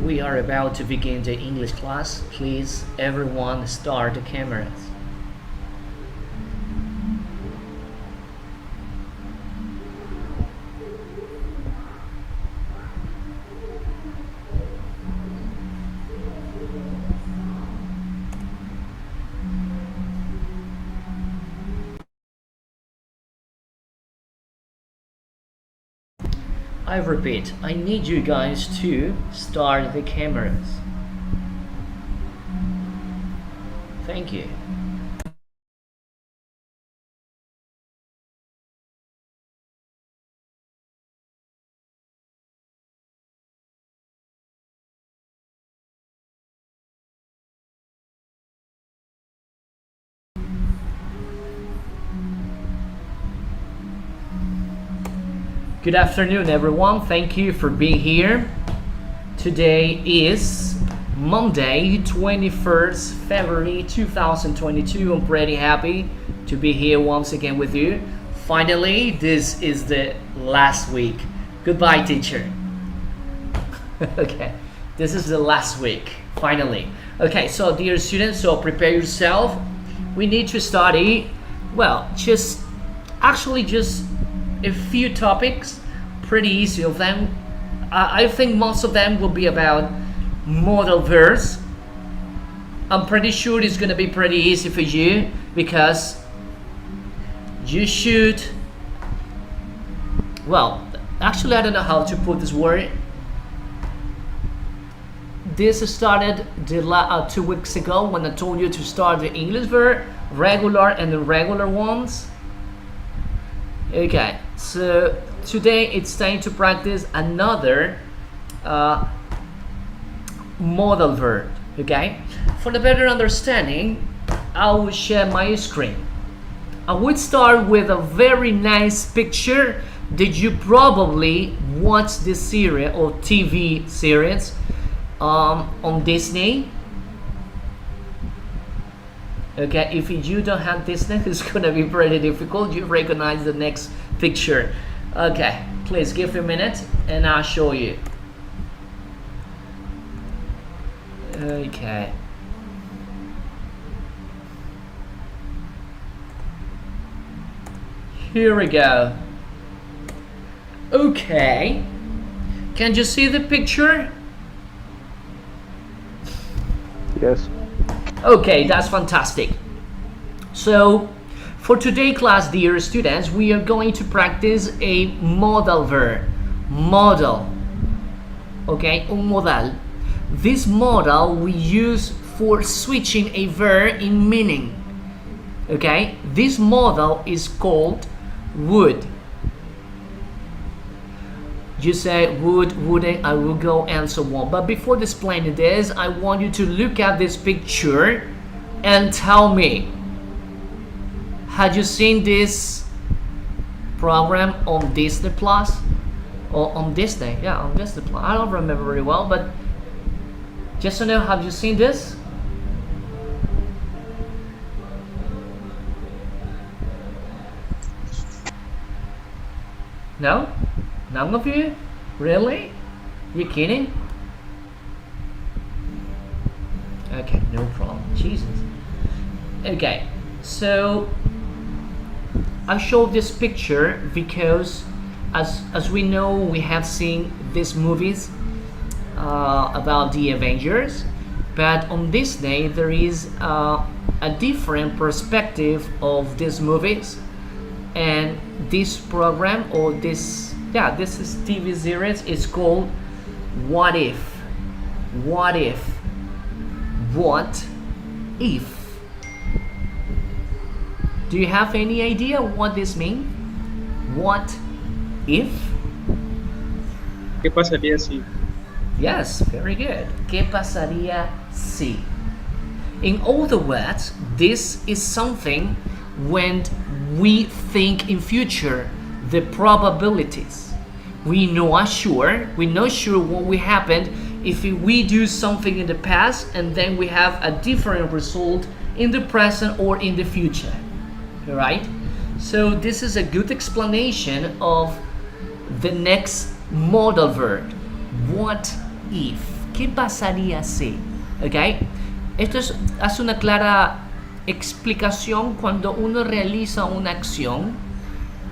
We are about to begin the English class. Please, everyone, start the cameras. I repeat, I need you guys to start the cameras. Thank you. Good afternoon, everyone. Thank you for being here. Today is Monday, 21st February 2022. I'm pretty happy to be here once again with you. Finally, this is the last week. Goodbye, teacher. Okay, this is the last week, finally. Okay, so dear students, so prepare yourself. We need to study, well, just a few topics, pretty easy of them. I think most of them will be about modal verbs. I'm pretty sure it's going to be pretty easy for you because you should, well, actually I don't know how to put this word. This started 2 weeks ago when I told you to start the English verb, regular and irregular ones. Okay, so today it's time to practice another modal verb. Okay, for the better understanding, I will share my screen. I would start with a very nice picture that you probably watched this series or TV series on Disney. Okay, if you don't have Disney, it's gonna be pretty difficult. You recognize the next picture. Okay, please give me a minute and I'll show you. Okay. Here we go. Okay. Can you see the picture? Yes. Okay, that's fantastic. So, for today's class, dear students, we are going to practice a modal verb. Modal. Okay, un modal. This modal we use for switching a verb in meaning. Okay, this modal is called would. You say would, wouldn't, I will go, and so on. But before explaining this, I want you to look at this picture and tell me, had you seen this program on Disney Plus? Or on Disney? Yeah, on Disney Plus. I don't remember very well, but just to know, have you seen this? No? None of you? Really? You kidding? Okay, no problem. Jesus. Okay, so I showed this picture because as we know, we have seen these movies about the Avengers, but on Disney there is a different perspective of these movies, and this program or this is TV series is called What If. What If. What if? Do you have any idea what this means? What if? ¿Qué pasaría si? Yes, very good. ¿Qué pasaría si? In other words, this is something when we think in future, the probabilities. We know sure what will happen if we do something in the past and then we have a different result in the present or in the future. Right? So this is a good explanation of the next modal verb. What if? ¿Qué pasaría si? ¿Ok? Esto hace una clara explicación cuando uno realiza una acción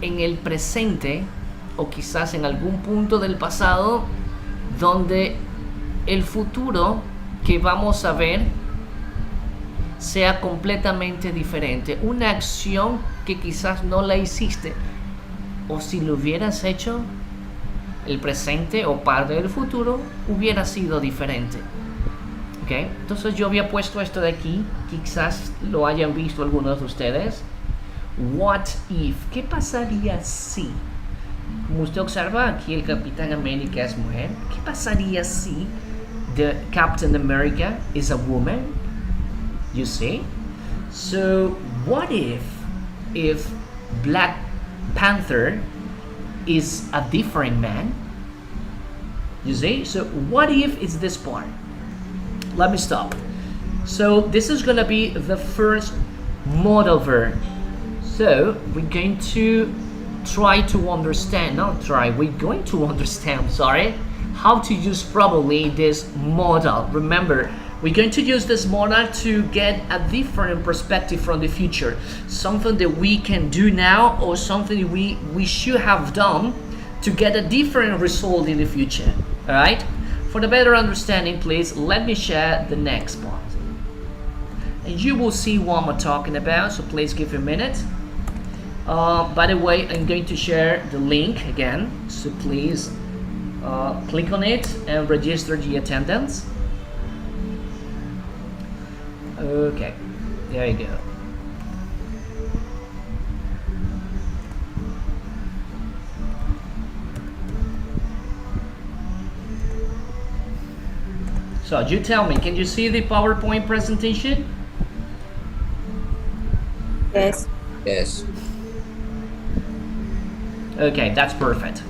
en el presente o quizás en algún punto del pasado donde el futuro que vamos a ver sea completamente diferente. Una acción que quizás no la hiciste, o si lo hubieras hecho, el presente o parte del futuro hubiera sido diferente. ¿Ok? Entonces yo había puesto esto de aquí, quizás lo hayan visto algunos de ustedes. What if? ¿Qué pasaría si? Como usted observa, aquí el Capitán América es mujer. ¿Qué pasaría si the Captain America is a woman? You see? So, what if Black Panther is a different man? You see? So, what if it's this part? Let me stop. So, this is gonna be the first modal verb. So, we're going to try to understand, not try, we're going to understand, sorry, how to use probably this modal. Remember, we're going to use this modal to get a different perspective from the future. Something that we can do now or something we should have done to get a different result in the future. Alright? For the better understanding, please, let me share the next part. And you will see what I'm talking about, so please give a minute. By the way, I'm going to share the link again, so please click on it and register the attendance. Okay, there you go. So you tell me, can you see the PowerPoint presentation? Yes. Yes. Okay, that's perfect.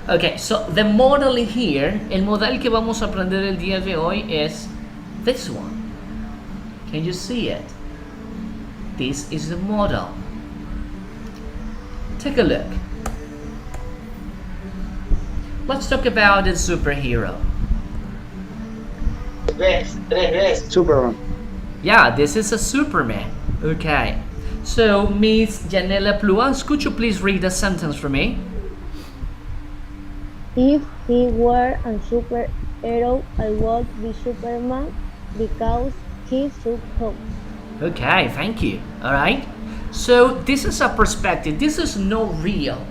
Okay, so the model here, el modal que vamos a aprender el día de hoy es this one. Can you see it? This is the model. Take a look. Let's talk about the superhero. Superman. Yeah, this is a Superman. Okay. So, Miss Janela Pluas, could you please read the sentence for me? If he were a superhero, I would be Superman because he's so cool. Okay, thank you. Alright. So, this is a perspective. This is not real.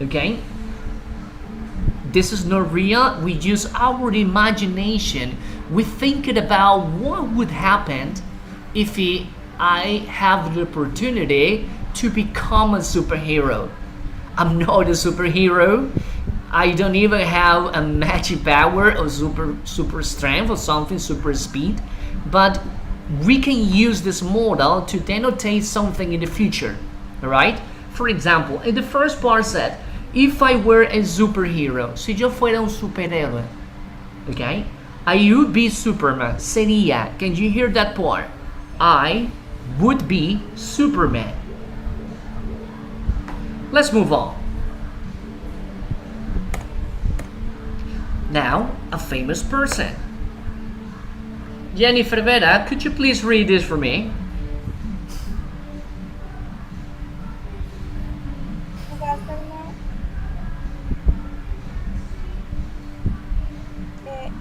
Okay? This is not real. We use our imagination. We think about what would happen if I have the opportunity to become a superhero. I'm not a superhero. I don't even have a magic power or super strength or something, super speed. But we can use this model to denotate something in the future. Alright? For example, in the first part said, if I were a superhero, si yo fuera un superhéroe, okay? I would be Superman. Sería, can you hear that part? I would be Superman. Let's move on. Now, a famous person. Jennifer Vera, could you please read this for me?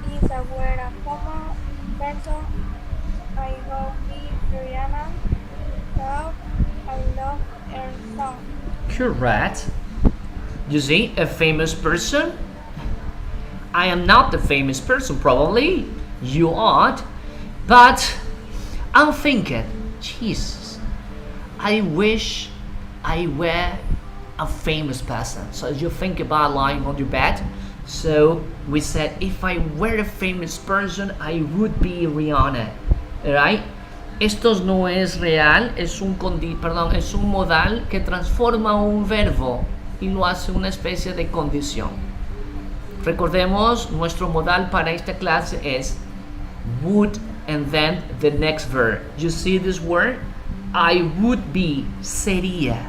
Is a word a common person. I will be Rihanna. So I love her song. Correct. You see, a famous person? I am not the famous person, probably. You aren't. But I'm thinking, Jesus, I wish I were a famous person. So you think about lying on your bed. So we said, if I were a famous person, I would be Rihanna. Right? Esto no es real, es un modal que transforma un verbo y lo hace una especie de condición. Recordemos, nuestro modal para esta clase es would and then the next verb. You see this word? I would be, sería.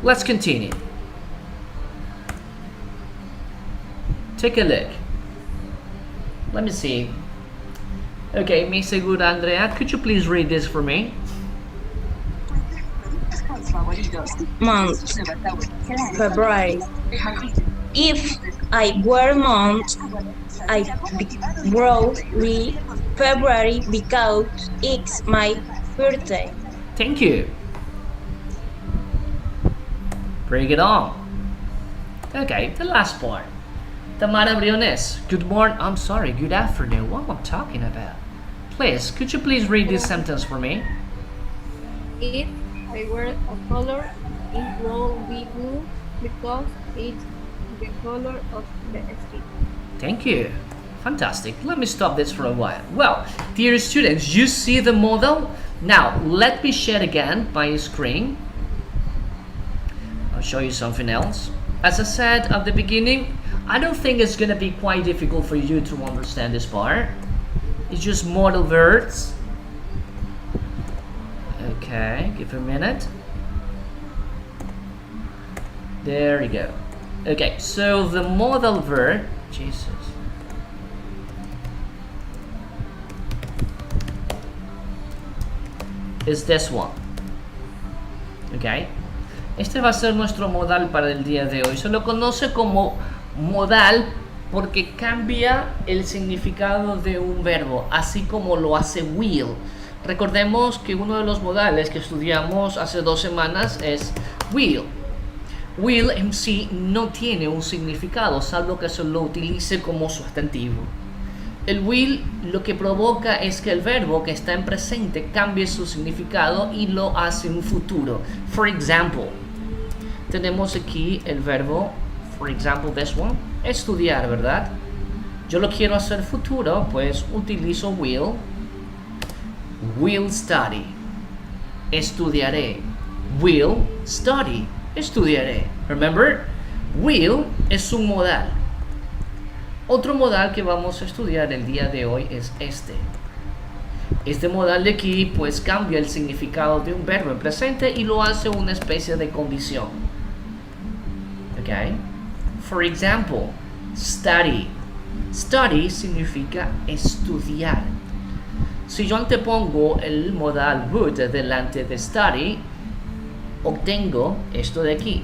Let's continue. Take a look. Let me see. Okay, mi segura Andrea, could you please read this for me? Month, February. If I were month, I wrote February because it's my birthday. Thank you. Bring it on. Okay, the last part. Tamara Briones, good morning. I'm sorry, good afternoon. What am I talking about? Please, could you please read this sentence for me? If I were a color, it would be blue because it's the color of the street. Thank you. Fantastic. Let me stop this for a while. Well, dear students, you see the model? Now, let me share again my screen. I'll show you something else. As I said at the beginning, I don't think it's going to be quite difficult for you to understand this part. It's just modal verbs. Okay, give a minute. There you go. Okay, so the modal verb, Jesus. Is this one. Okay. Este va a ser nuestro modal para el día de hoy. Se lo conoce como modal porque cambia el significado de un verbo, así como lo hace will. Recordemos que uno de los modales que estudiamos hace 2 semanas es will. Will en sí no tiene un significado, salvo que se lo utilice como sustantivo. El will lo que provoca es que el verbo que está en presente cambie su significado y lo hace en futuro. For example, tenemos aquí el verbo, for example, this one, estudiar, ¿verdad? Yo lo quiero hacer futuro, pues utilizo will. Will study. Estudiaré. Will study. Estudiaré. Remember, will es un modal. Otro modal que vamos a estudiar el día de hoy es este. Este modal de aquí pues cambia el significado de un verbo en presente y lo hace una especie de condición. Okay? For example, study. Study significa estudiar. Si yo antepongo el modal would delante de study, obtengo esto de aquí.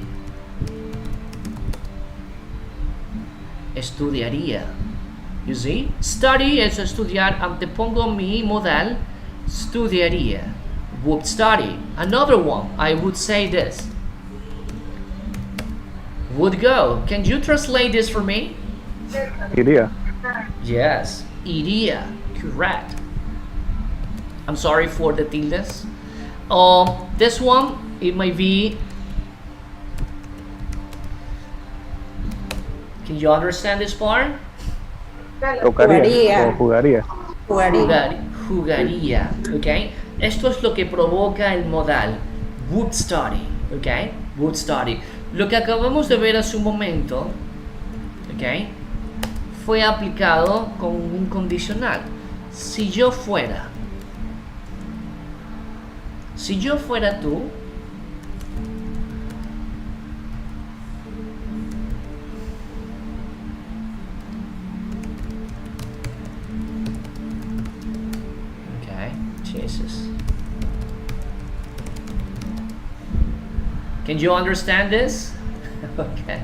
Estudiaría. You see? Study es estudiar, antepongo mi modal, estudiaría. Would study. Another one, I would say this. Would go. Can you translate this for me? Iría. Yes, iría. Correct. I'm sorry for the tildes. This one, it might be. Can you understand this part? Tocaría. O jugaría. Jugaría. Okay. Esto es lo que provoca el modal. Would study. Okay. Would study. Lo que acabamos de ver hace un momento, okay, fue aplicado con un condicional. Si yo fuera tú, okay, Jesus. Can you understand this? Okay.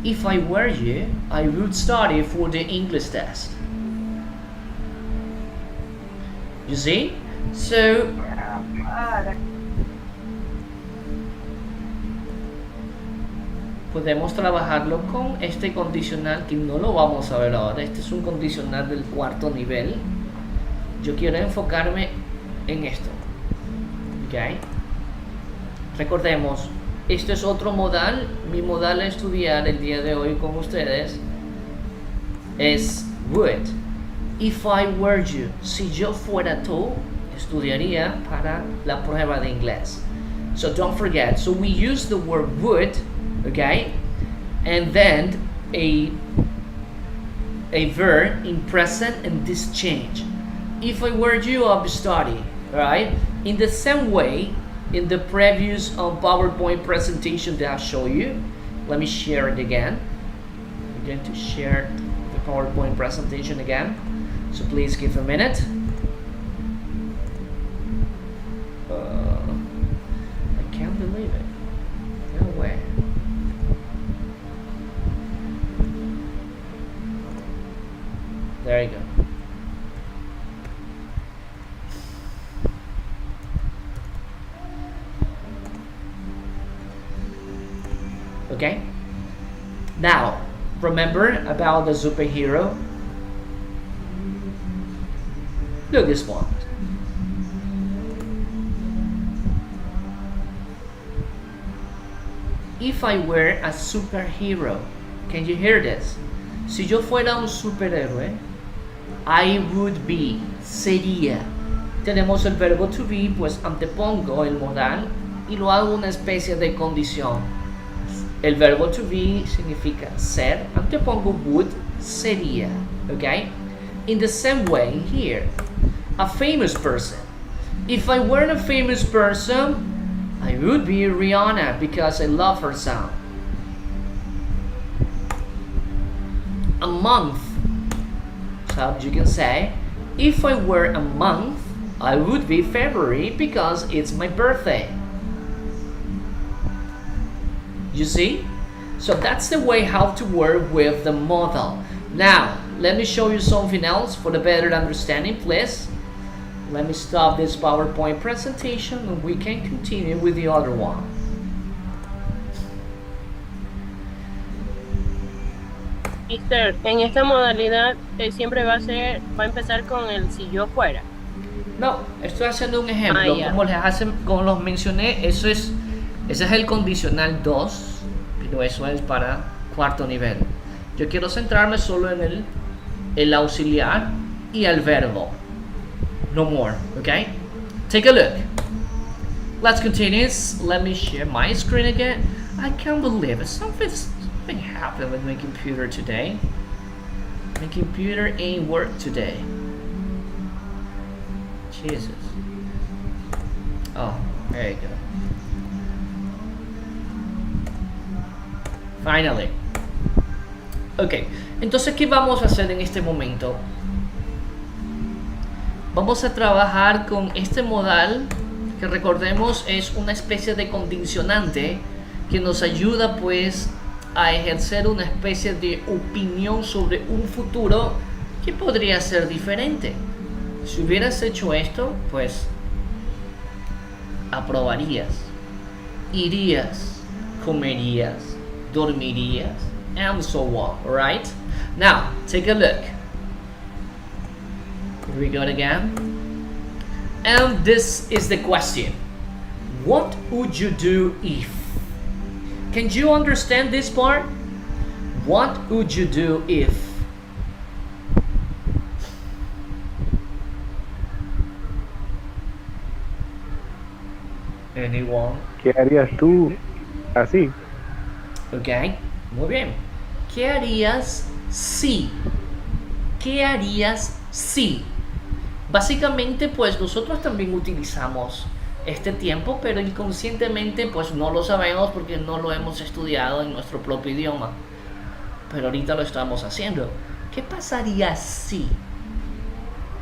If I were you, I would study for the English test. You see? So, podemos trabajarlo con este condicional que no lo vamos a ver ahora. Este es un condicional del 4º nivel. Yo quiero enfocarme en esto. ¿Ok? Recordemos, este es otro modal. Mi modal a estudiar el día de hoy con ustedes es would. If I were you, si yo fuera tú, estudiaría para la prueba de inglés. So don't forget, so we use the word would, okay, and then a verb in present and this change. If I were you, I would study, alright? In the same way, in the previous PowerPoint presentation that I showed you, let me share it again. I'm going to share the PowerPoint presentation again, so please give a minute. I can't believe it. No way. There you go. Okay? Now, remember about the superhero? Look this one. If I were a superhero, can you hear this? Si yo fuera un superhéroe, I would be, sería. Tenemos el verbo to be, pues antepongo el modal y lo hago una especie de condición. El verbo to be significa ser, antepongo would, sería, okay? In the same way here, a famous person. If I were a famous person, I would be Rihanna because I love her song. A month. So you can say, if I were a month, I would be February because it's my birthday. You see? So that's the way how to work with the modal. Now, let me show you something else for the better understanding, please. Let me stop this PowerPoint presentation and we can continue with the other one. Mister, en esta modalidad siempre va a empezar con el si yo fuera. No, estoy haciendo un ejemplo. Como los mencioné, ese es el condicional 2, pero eso es para cuarto nivel. Yo quiero centrarme solo en el auxiliar y el verbo. No more, okay? Take a look. Let's continue. Let me share my screen again. I can't believe it. Something happened with my computer today. My computer ain't work today. Jesus. Oh, there you go. Finally. Ok, entonces ¿qué vamos a hacer en este momento? Vamos a trabajar con este modal que recordemos es una especie de condicionante que nos ayuda pues a ejercer una especie de opinión sobre un futuro que podría ser diferente. Si hubieras hecho esto, pues aprobarías, irías, comerías, dormirías, and so on, right? Now, take a look. Here we go again. And this is the question. What would you do if? Can you understand this part? What would you do if? Anyone? ¿Qué harías tú así? Ok, muy bien. ¿Qué harías si? ¿Qué harías si? Básicamente, pues nosotros también utilizamos este tiempo, pero inconscientemente pues no lo sabemos porque no lo hemos estudiado en nuestro propio idioma. Pero ahorita lo estamos haciendo. ¿Qué pasaría si?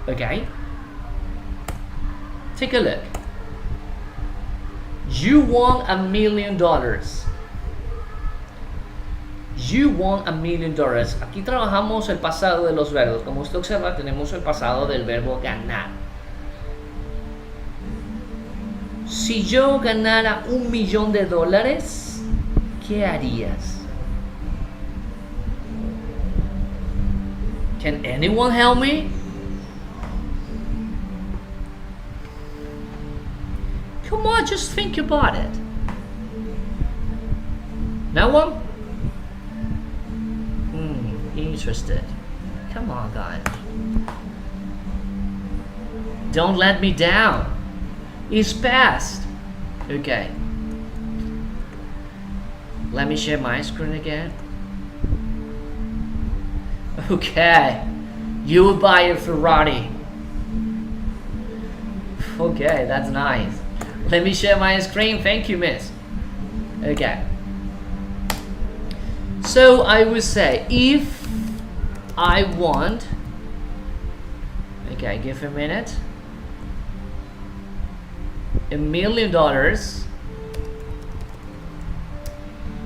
Ok. Take a look. You won $1 million. You won $1 million. Aquí trabajamos el pasado de los verbos. Como usted observa, tenemos el pasado del verbo ganar. Si yo ganara $1 millón, ¿qué harías? Can anyone help me? Come on, just think about it. No one? Interested. Come on, guys. Don't let me down. It's past. Okay. Let me share my screen again. Okay. You will buy a Ferrari. Okay, that's nice. Let me share my screen. Thank you, miss. Okay. So I would say if I want, okay, give a minute, $1 million.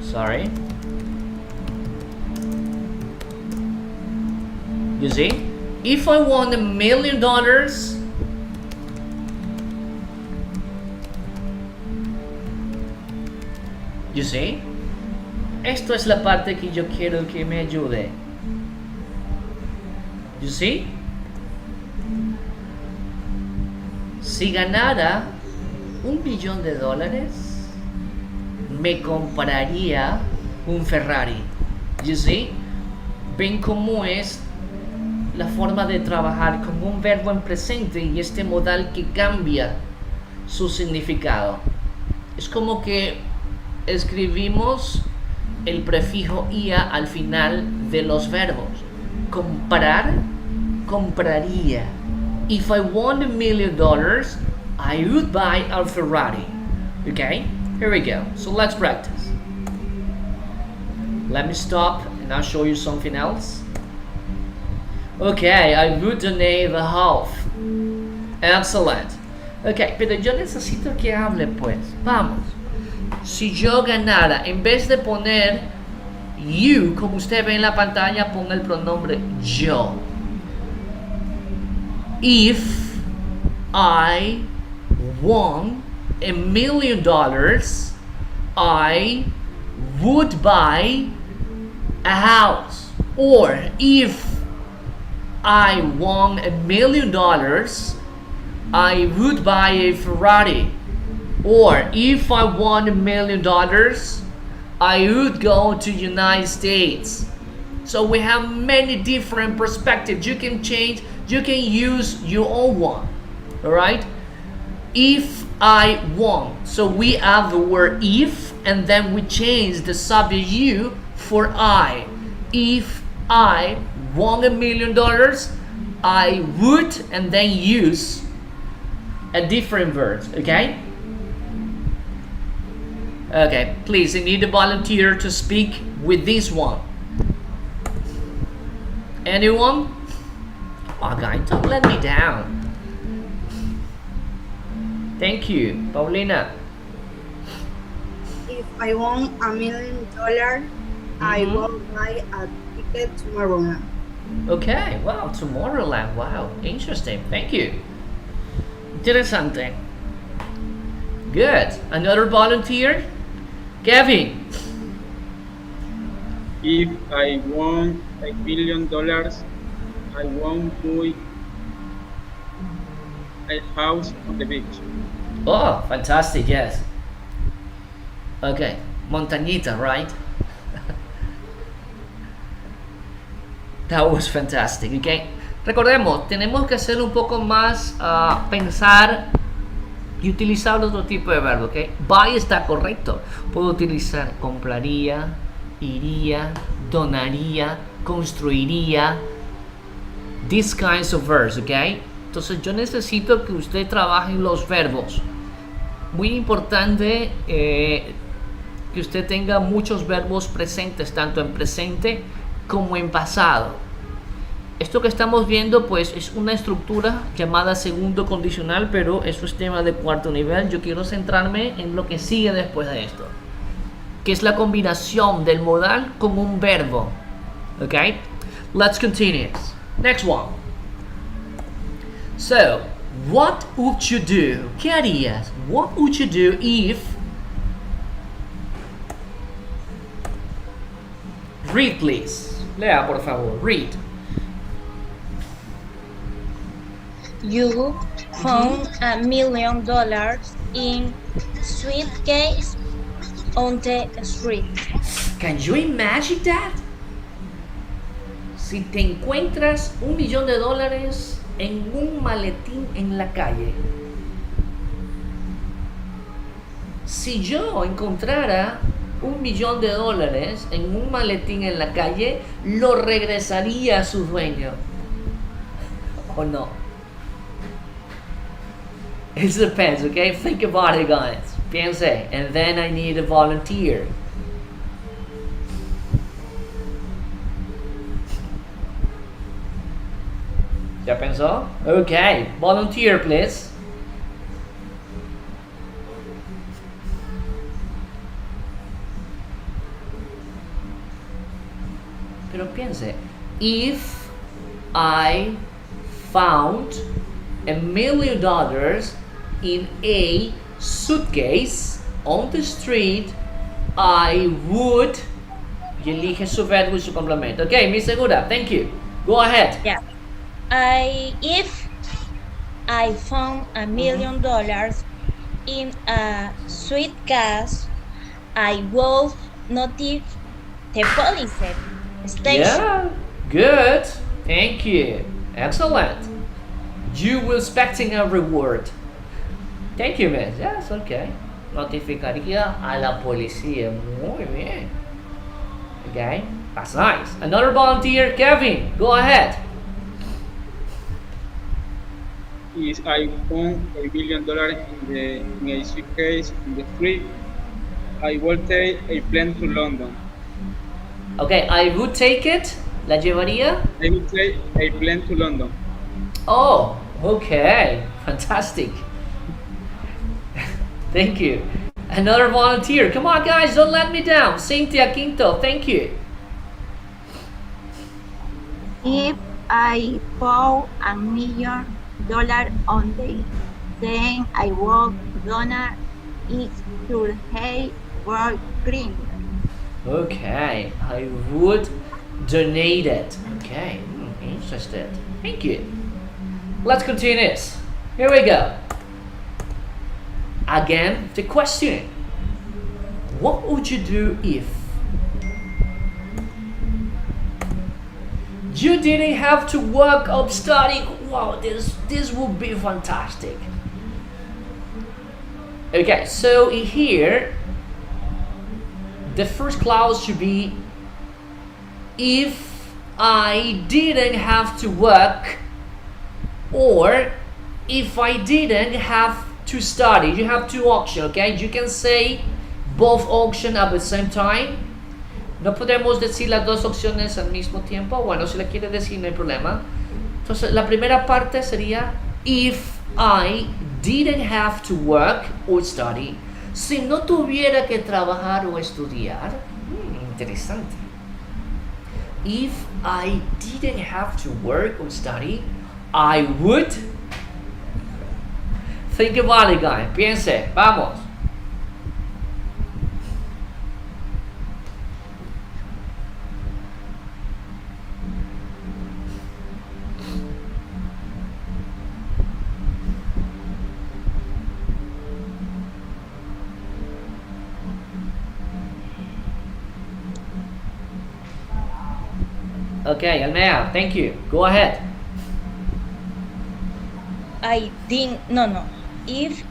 Sorry. You see? If I want $1 million, you see? Esto es la parte que yo quiero que me ayude. You see? Si ganara $1 billón, me compraría un Ferrari. You see? Ven cómo es la forma de trabajar con un verbo en presente y este modal que cambia su significado. Es como que escribimos el prefijo ia al final de los verbos. Comprar, compraría. If I want $1 million, I would buy a Ferrari. Okay, here we go. So let's practice. Let me stop and I'll show you something else. Okay, I would donate the half. Excellent. Okay, pero yo necesito que hable pues. Vamos. Si yo ganara, en vez de poner you, como usted ve en la pantalla, ponga el pronombre yo. If I won $1 million, I would buy a house. Or if I won $1 million, I would buy a Ferrari. Or if I won $1 million, I would go to United States. So we have many different perspectives. You can change, you can use your own one. Alright? If I won. So we add the word if and then we change the subject you for I. If I won $1 million, I would and then use a different verb. Okay? Okay, please, I need a volunteer to speak with this one. Anyone? Oh, guys, don't let me down. Thank you, Paulina. If I won $1 million, I will buy a ticket to Tomorrowland. Okay, wow, Tomorrowland, wow, interesting, thank you. Interesante. Good, another volunteer? Kevin. If I won $1 million, I won't buy a house on the beach. Oh, fantastic, yes. Okay, Montañita, right? That was fantastic, okay? Recordemos, tenemos que hacer un poco más pensar y utilizar otro tipo de verbo, ¿ok? Buy está correcto. Puedo utilizar compraría, iría, donaría, construiría. These kinds of verbs, ¿ok? Entonces yo necesito que usted trabaje en los verbos. Muy importante que usted tenga muchos verbos presentes, tanto en presente como en pasado. Esto que estamos viendo pues es una estructura llamada segundo condicional, pero eso es tema de cuarto nivel. Yo quiero centrarme en lo que sigue después de esto, que es la combinación del modal con un verbo. Okay, let's continue. Next one. So, what would you do? ¿Qué harías? What would you do if... Read, please. Lea, por favor. Read. You found $1 million in suitcase on the street. Can you imagine that? Si te encuentras $1 millón en un maletín en la calle. Si yo encontrara $1 millón en un maletín en la calle, lo regresaría a su dueño. ¿O no? It depends, okay? Think about it, guys. Piense. And then I need a volunteer. ¿Ya pensó? Okay. Volunteer, please. Pero piense. If I found $1 million in a suitcase on the street, I would. Y elige su verb with su complemento. Okay, Miss Segura, thank you. Go ahead. Yeah. If I found $1 million in a suitcase, I will notify the police station. Yeah, good. Thank you. Excellent. You will expecting a reward. Thank you, miss. Yes, okay. Notificaría a la policía. Muy bien. Okay, that's nice. Another volunteer, Kevin. Go ahead. Is I found $1 million in a suitcase in the street, I will take a plane to London. Okay, I would take it. ¿La llevaría? I will take a plane to London. Oh, okay. Fantastic. Thank you. Another volunteer. Come on, guys, don't let me down. Cynthia Quinto, thank you. If I found $1 million on the then I would donate it to the World Green. Okay, I would donate it. Okay, interested. Thank you. Let's continue this. Here we go. Again, the question. What would you do if you didn't have to work or study? Wow, this would be fantastic. Okay, so in here, the first clause should be if I didn't have to work or if I didn't have to study. You have two options, okay? You can say both options at the same time. No podemos decir las dos opciones al mismo tiempo. Bueno, si la quieres decir no hay problema. Entonces, la primera parte sería if I didn't have to work or study. Si no tuviera que trabajar o estudiar. Interesante. If I didn't have to work or study, I would. Think about it, guys. Piense. Vamos. Okay, Almea, thank you. Go ahead. If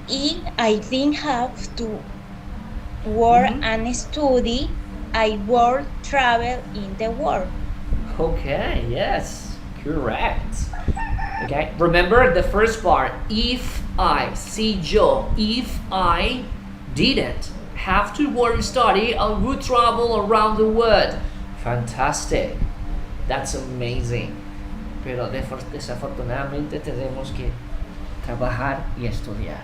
I didn't have to work and study, I would travel in the world. Okay, yes, correct. Okay, remember the first part. If I, si yo, if I didn't have to work and study, I would travel around the world. Fantastic. That's amazing. Pero desafortunadamente tenemos que trabajar y estudiar.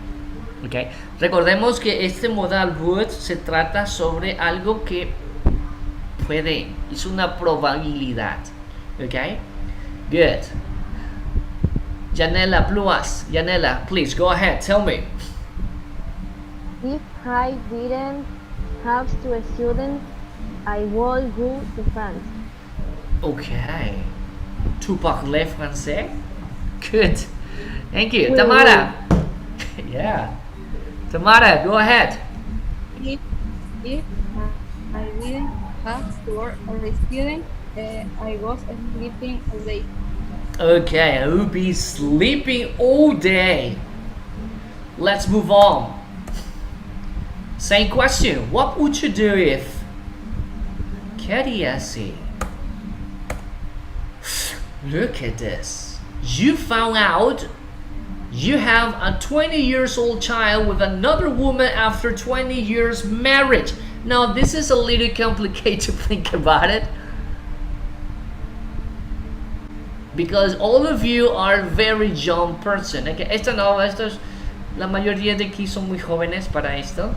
Okay. Recordemos que este modal would se trata sobre algo que puede, es una probabilidad. Okay. Good. Janela Pluas. Janela, please go ahead. Tell me. If I didn't have to student, I would go to France. Okay. Tu parles français? Good. Thank you. Tamara. Yeah. Tamara, go ahead. If I didn't have to work or student, I was sleeping all day. Okay, I would be sleeping all day. Let's move on. Same question. What would you do if? ¿Qué harías si? Look at this. You found out You have a 20 years old child with another woman after 20 years marriage. Now this is a little complicated to think about it, because all of you are very young person. Okay, esto es, la mayoría de aquí son muy jóvenes para esto.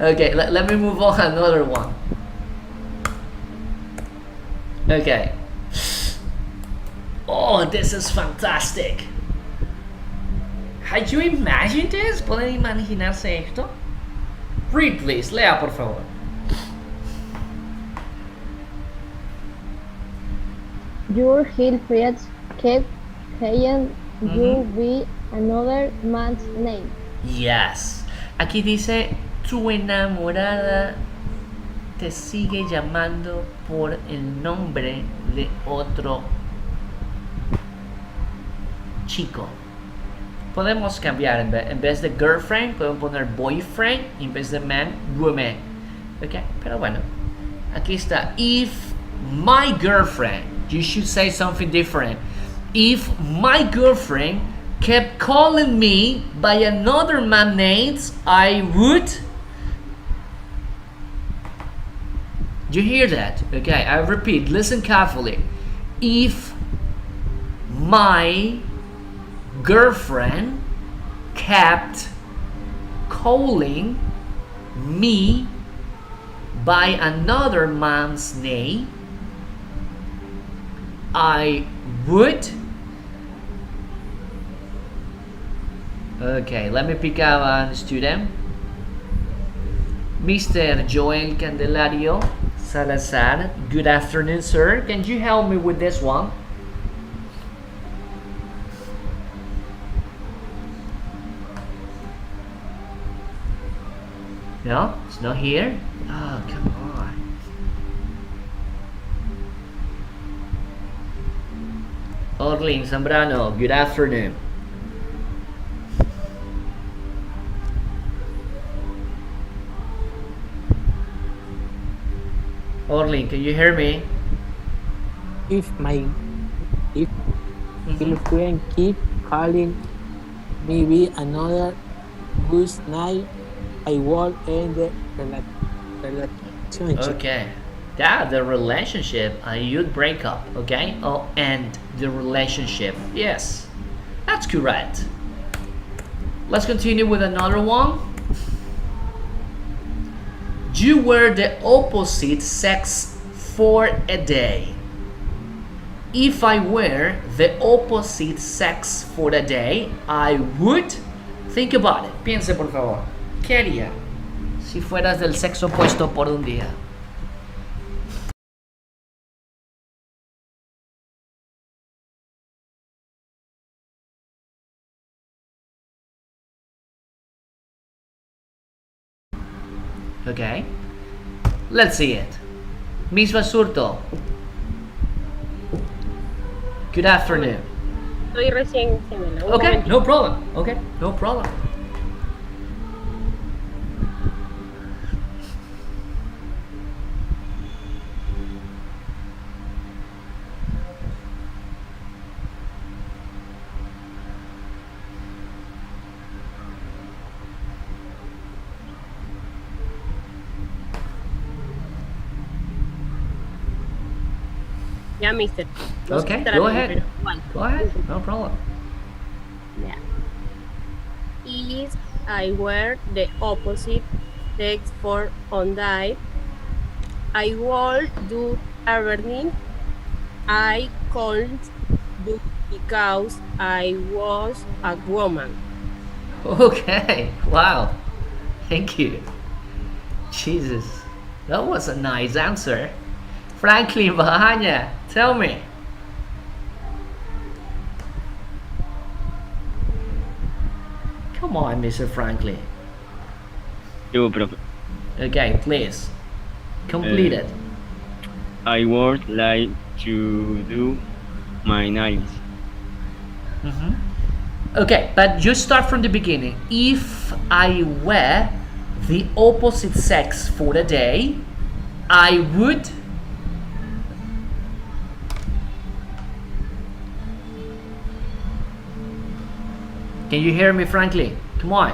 Okay, let me move on another one. Okay. Oh, this is fantastic. Had you imagined this? ¿Pueden imaginarse esto? Read please, lea por favor. Your heel friends kept saying you be another man's name. Yes. Aquí dice, tu enamorada te sigue llamando por el nombre de otro chico. Podemos cambiar, en vez de girlfriend, podemos poner boyfriend, y en vez de man, woman. Ok, pero bueno. Aquí está. If my girlfriend, you should say something different. If my girlfriend kept calling me by another man's name, I would. You hear that? Okay, I repeat, listen carefully. If my girlfriend kept calling me by another man's name, I would. Okay, let me pick up a student. Mr. Joel Candelario Salazar. Good afternoon, sir. Can you help me with this one? No, it's not here. Oh, come on. Orlin Zambrano, good afternoon. Orlin, can you hear me? If girlfriend keep calling me be another good night, I will end the relationship. Okay. Yeah, the relationship, you'd break up, okay? Or end the relationship. Yes, that's correct. Let's continue with another one. You were the opposite sex for a day. If I were the opposite sex for a day, I would. Think about it. Piense, por favor. ¿Qué haría si fueras del sexo opuesto por un día? Okay, let's see it. Miss Basurto. Good afternoon. Estoy recién gemela. Okay, no problem. Okay, no problem. Ya, mister. Okay, go ahead. Go ahead, no problem. Yeah. If I were the opposite sex for on day, I would do everything I could do because I was a woman. Okay, wow. Thank you. Jesus, that was a nice answer. Franklin Bahanya, tell me. Come on, Mr. Franklin. Yo, profe. Okay, please. Complete it. I would like to do my nails. Okay, but you start from the beginning. If I were the opposite sex for a day, I would. Can you hear me, Franklin? Come on.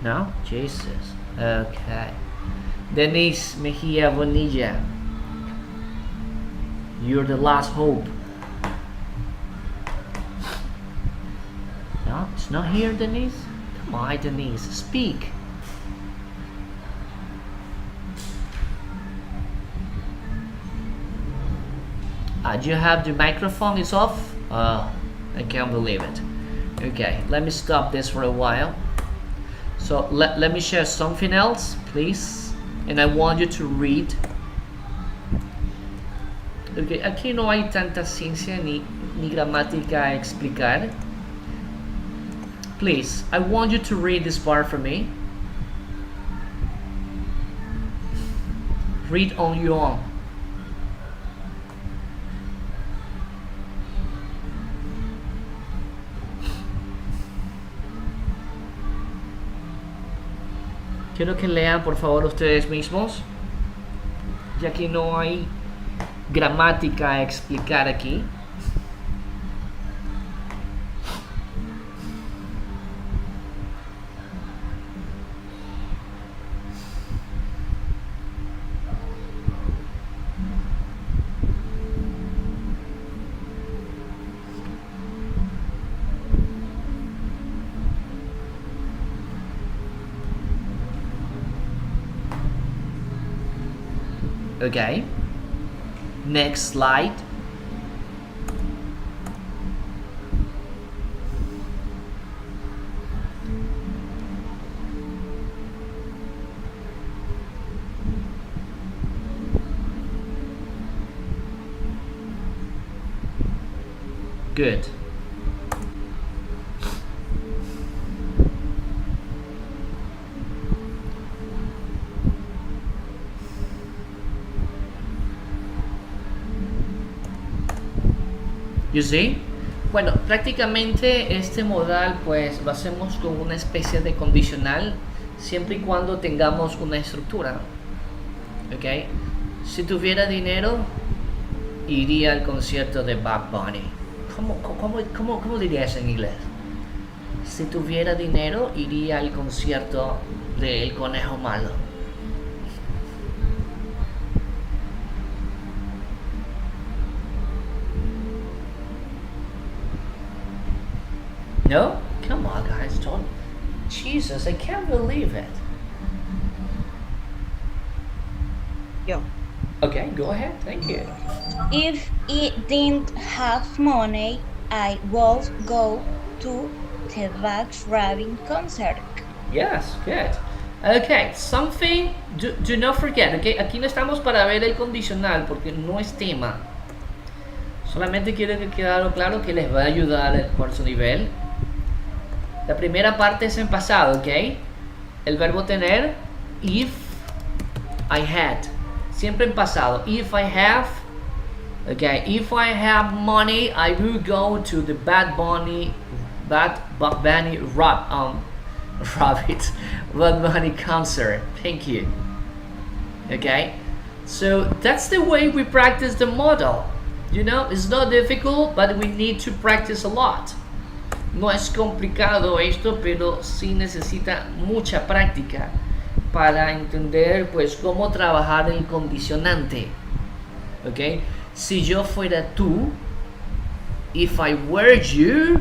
No? Jesus. Okay. Denise Mejia Bonilla. You're the last hope. No, it's not here, Denise. Come on, Denise, speak. You have the microphone is off? I can't believe it. Okay, let me stop this for a while. So let me share something else, please. And I want you to read. Okay, aquí no hay tanta ciencia ni gramática a explicar. Please, I want you to read this part for me. Read on your own. Quiero que lean por favor ustedes mismos, ya que no hay gramática a explicar aquí. Okay, next slide. Good. You see? Bueno, prácticamente este modal pues lo hacemos con una especie de condicional siempre y cuando tengamos una estructura. ¿Ok? Si tuviera dinero, iría al concierto de Bad Bunny. ¿Cómo diría eso en inglés? Si tuviera dinero, iría al concierto de El Conejo Malo. No? Come on, guys, don't. Jesus, I can't believe it. Yo. Okay, go ahead. Thank you. If it didn't have money, I would go to the Bugs Bunny concert. Yes, good. Okay, something, do not forget, okay? Aquí no estamos para ver el condicional porque no es tema. Solamente quiero que quede claro que les va a ayudar por su nivel. La primera parte es en pasado, ¿ok? El verbo tener, if I had. Siempre en pasado. If I have, okay. If I have money, I will go to the Bad Bunny concert. Thank you. Okay? So that's the way we practice the model. You know, it's not difficult, but we need to practice a lot. No es complicado esto, pero sí necesita mucha práctica para entender pues cómo trabajar el condicionante. ¿Ok? Si yo fuera tú, if I were you,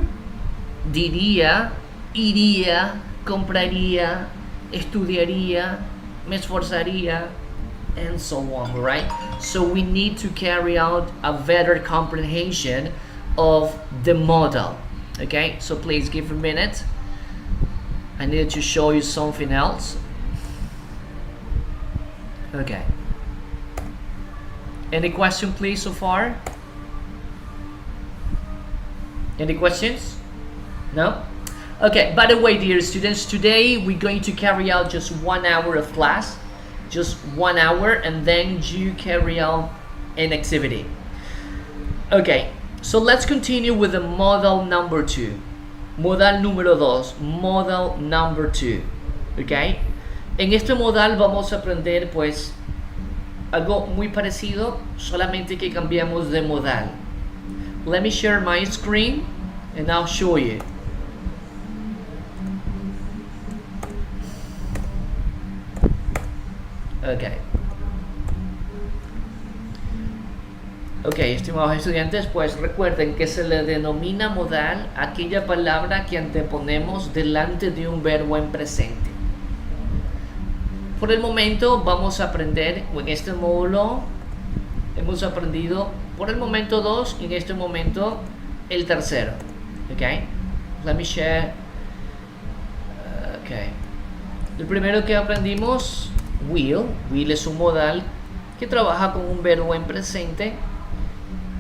diría, iría, compraría, estudiaría, me esforzaría, and so on, right? So we need to carry out a better comprehension of the model. Okay, so please give a minute. I need to show you something else. Okay. Any question, please, so far? Any questions? No? Okay, by the way, dear students, today we're going to carry out just 1 hour of class. Just 1 hour, and then you carry out an activity. Okay. So let's continue with the model number 2. Modal número 2. Model number 2. ¿Ok? En este modal vamos a aprender pues algo muy parecido, solamente que cambiamos de modal. Let me share my screen and I'll show you. Okay. Ok, estimados estudiantes, pues recuerden que se le denomina modal a aquella palabra que anteponemos delante de un verbo en presente. Por el momento vamos a aprender, en este módulo hemos aprendido por el momento 2 y en este momento el tercero. Ok, let me share. Ok, el primero que aprendimos, will. Will es un modal que trabaja con un verbo en presente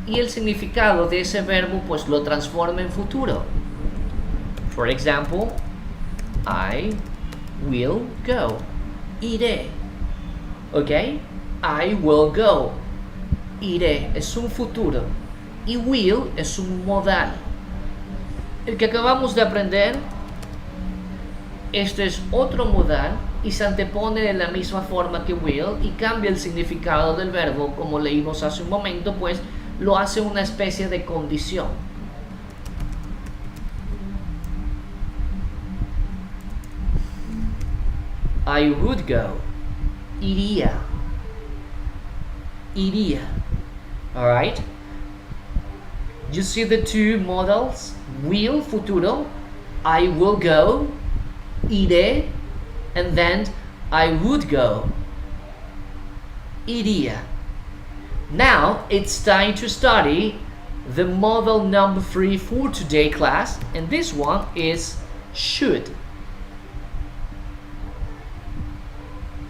y el significado de ese verbo pues lo transforma en futuro. For example, I will go. Iré. Ok, I will go. Iré es un futuro y will es un modal. El que acabamos de aprender, este es otro modal y se antepone de la misma forma que will y cambia el significado del verbo, como leímos hace un momento, pues lo hace una especie de condición. I would go. Iría. Iría. Alright? You see the two modals? Will, futuro. I will go. Iré. And then I would go. Iría. Now it's time to study the model number 3 for today class, and this one is should.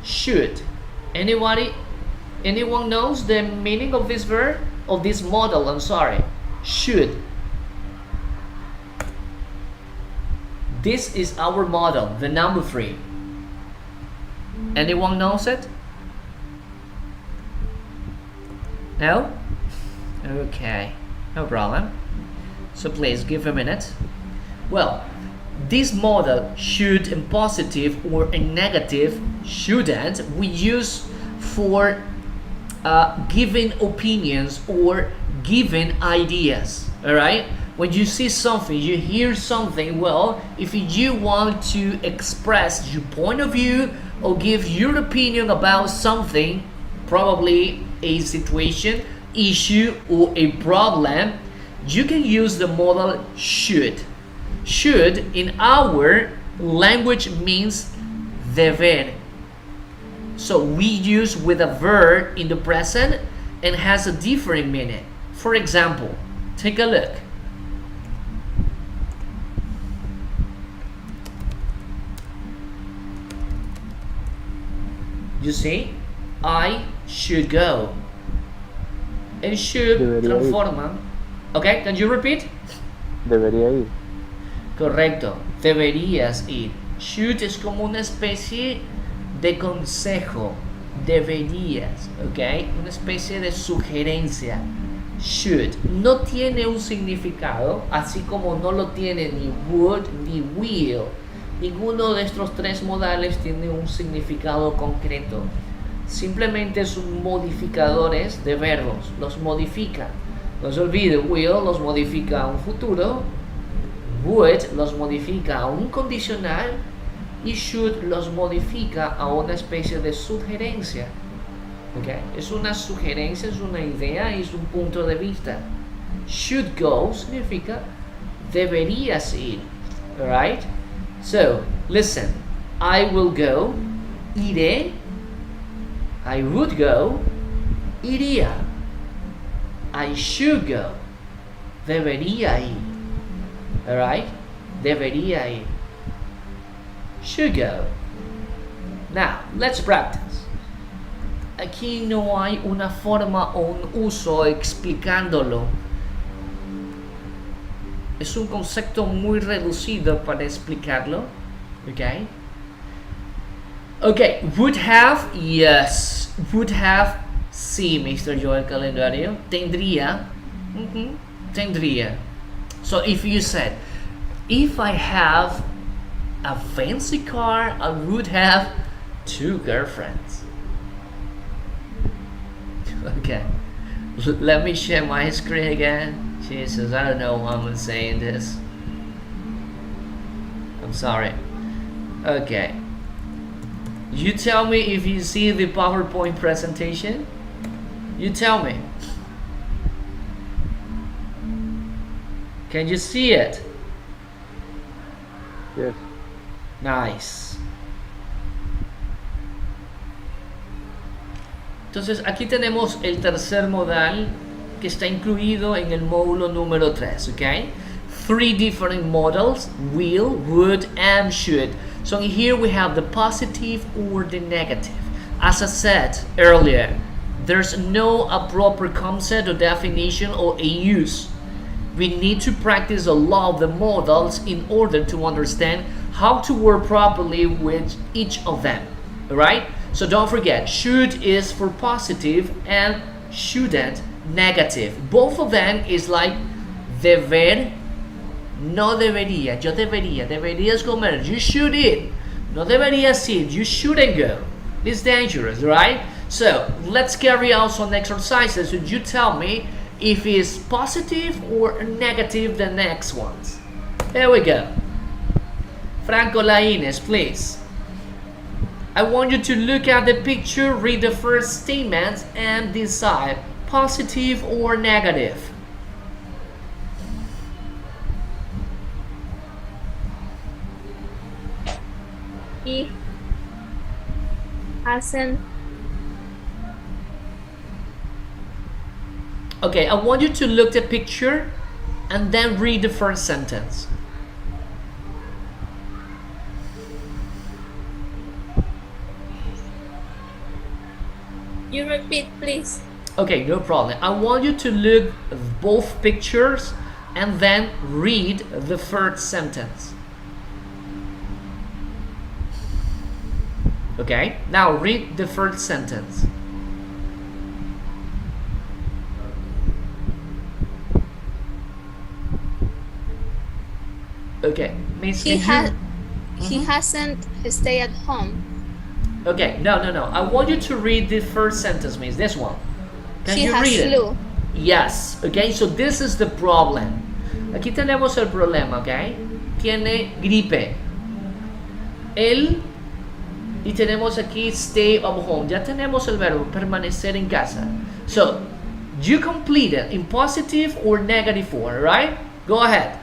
Should. Anyone knows the meaning of this verb? Of this model, I'm sorry. Should. This is our model, the number 3. Anyone knows it? No? Okay, no problem. So please give a minute. Well, this model, should in positive or in negative, shouldn't, we use for giving opinions or giving ideas. Alright? When you see something, you hear something, well, if you want to express your point of view or give your opinion about something, probably a situation, issue, or a problem, you can use the modal should. Should in our language means deber. So we use with a verb in the present and has a different meaning. For example, take a look. You see, I should go. And should transforma. Okay, can you repeat? Debería ir. Correcto, deberías ir. Should es como una especie de consejo. Deberías, ok, una especie de sugerencia. Should no tiene un significado, así como no lo tiene ni would ni will. Ninguno de estos tres modales tiene un significado concreto. Simplemente son modificadores de verbos, los modifica. No se olvide, will los modifica a un futuro, would los modifica a un condicional y should los modifica a una especie de sugerencia. ¿Okay? Es una sugerencia, es una idea, es un punto de vista. Should go significa deberías ir. Alright? So, listen. I will go, iré. I would go, iría. I should go, debería ir. Alright? Debería ir. Should go. Now, let's practice. Aquí no hay una forma o un uso explicándolo. Es un concepto muy reducido para explicarlo. Okay? Okay, would have, yes. Would have, sí, Mr. Joel Calendario. Tendría, tendría. So if you said, if I have a fancy car, I would have 2 girlfriends. Okay. Let me share my screen again. Jesus, I don't know why I'm saying this. I'm sorry. Okay. You tell me if you see the PowerPoint presentation. You tell me. Can you see it? Yes. Nice. Entonces aquí tenemos el tercer modal que está incluido en el módulo número 3, ¿ok? 3 different modals: will, would, and should. So here we have the positive or the negative. As I said earlier, there's no a proper concept or definition or a use. We need to practice a lot of the modals in order to understand how to work properly with each of them, right? So don't forget, should is for positive and shouldn't negative. Both of them is like deber, no debería, yo debería, deberías comer, you should eat, no deberías eat, you shouldn't go. It's dangerous, right? So let's carry out some exercises. So you tell me if it's positive or negative the next ones. There we go. Franco Laínez, please. I want you to look at the picture, read the first statement, and decide positive or negative. He hasn't. Okay, I want you to look at the picture and then read the first sentence. You repeat, please. Okay, no problem. I want you to look at both pictures and then read the first sentence. Okay, now read the first sentence. Okay, Miss, He can hasn't stayed at home. Okay, no. I want you to read the first sentence, Miss. This one. Can She you has read flu. it? Yes. Okay, so this is the problem. Aquí tenemos el problema, okay? Tiene gripe. Él y tenemos aquí stay at home. Ya tenemos el verbo permanecer en casa. So, you complete it in positive or negative form, right? Go ahead.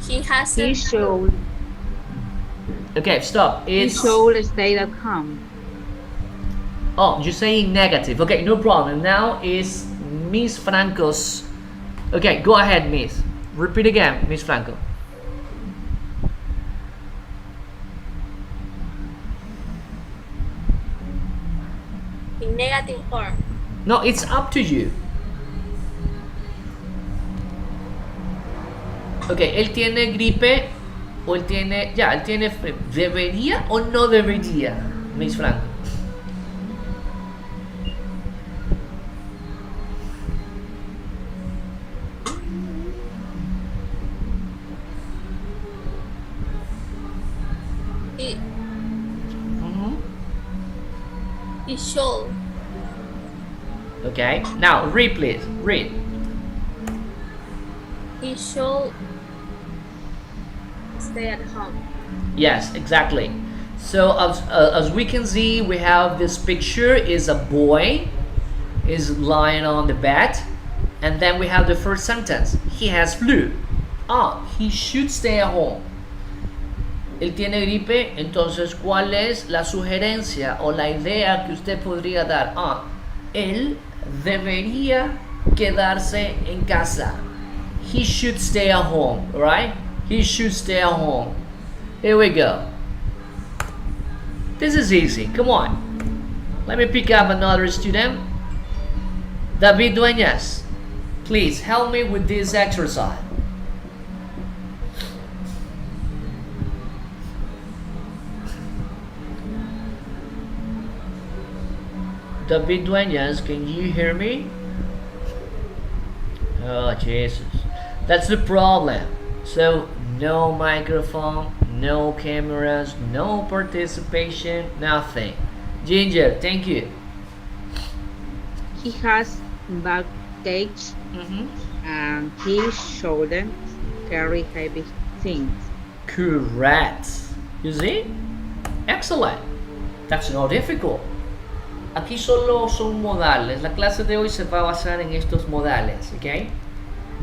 He hasn't. He should. Okay, stop. He It's should stay at home. oh, you're saying negative. Okay, no problem. Now is Miss Franco's. Okay, go ahead, Miss. Repeat again, Miss Franco. In negative form. No, it's up to you. Okay, él tiene gripe o él tiene, ya, él tiene, ¿debería o no debería, Miss Franco? He. He should. Okay, now read, please. Read. He should stay at home. Yes, exactly. So as we can see, we have this picture is a boy is lying on the bed, and then we have the first sentence. He has flu. Ah, he should stay at home. Él tiene gripe, entonces ¿cuál es la sugerencia o la idea que usted podría dar? Ah, él debería quedarse en casa. He should stay at home, right? He should stay at home. Here we go. This is easy. Come on. Let me pick up another student. David Dueñas, please help me with this exercise. David Dueñas, can you hear me? Oh, Jesus. That's the problem. So, no microphone, no cameras, no participation, nothing. Ginger, thank you. He has baggage and he shouldn't carry heavy things. Correct. You see? Excellent. That's not difficult. Aquí solo son modales. La clase de hoy se va a basar en estos modales, ¿ok?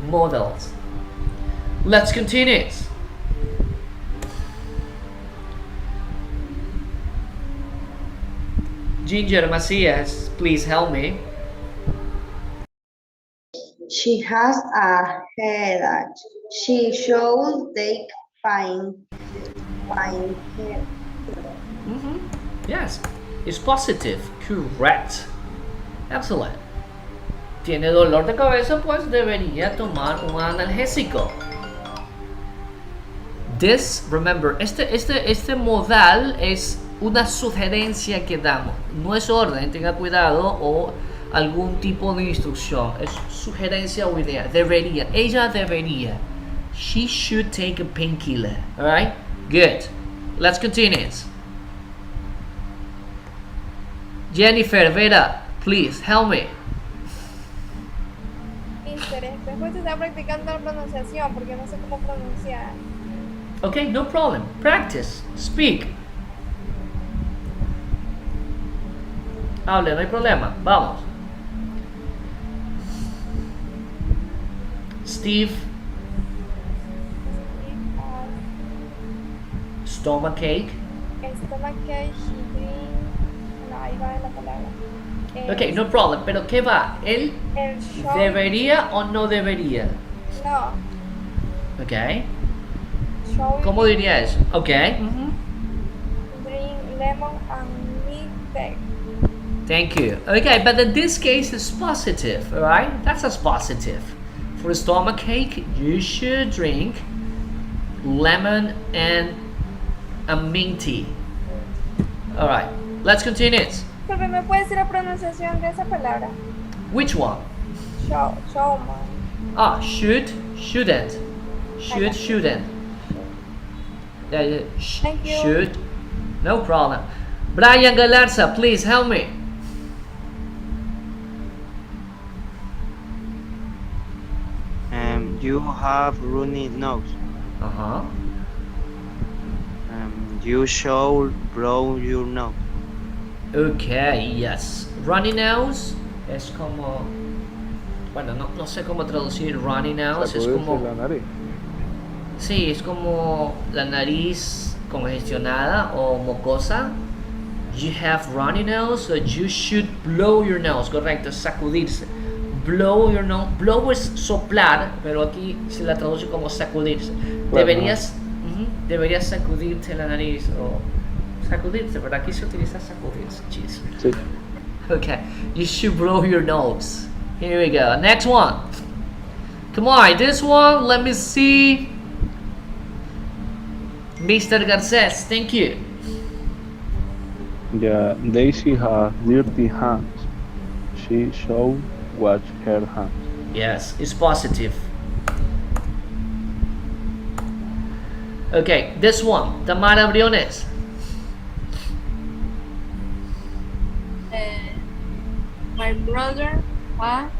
Modals. Let's continue. Ginger Macias, please help me. She has a headache. She should take pain care. Yes, it's positive. Correct. Excellent. Tiene dolor de cabeza, pues debería tomar un analgésico. This, remember, este modal es una sugerencia que damos. No es orden, tenga cuidado, o algún tipo de instrucción. Es sugerencia o idea. Debería. Ella debería. She should take a painkiller. Alright? Good. Let's continue. Jennifer, Vera, please help me. Mister, después está practicando la pronunciación porque no sé cómo pronunciar. Okay, no problem. Practice. Speak. Hable, no hay problema. Vamos. Steve. Stomachache. Stomachache, she drink. No, ahí va la palabra. Ok, no problem. Pero ¿qué va? ¿Él debería o no debería? No. Ok. ¿Cómo diría eso? Ok. Drink lemon and milk. Thank you. Okay, but in this case it's positive, alright? That's as positive. For stomachache, you should drink lemon and a mint tea. Alright, let's continue. Pero ¿me puede decir la pronunciación de esa palabra? Which one? Showman. Ah, should, shouldn't. Should, shouldn't. Thank you. Should. No problem. Brian Galarza, please help me. You have runny nose. You should blow your nose. Okay, yes. Runny nose es como... Bueno, no sé cómo traducir runny nose. Es como... la nariz. Sí, es como la nariz congestionada o mocosa. You have runny nose, so you should blow your nose. Correcto, sacudirse. Blow your nose. Blow es soplar, pero aquí se la traduce como sacudirse. Deberías sacudirte la nariz o sacudirte, pero aquí se utiliza sacudirse. Jeez. Sí. Okay, you should blow your nose. Here we go. Next one. Come on, this one. Let me see. Mr. Garces, thank you. Yeah, Daisy has dirty hands. She should wash her hands. Yes, it's positive. Okay, this one. Tamara Briones. My brother has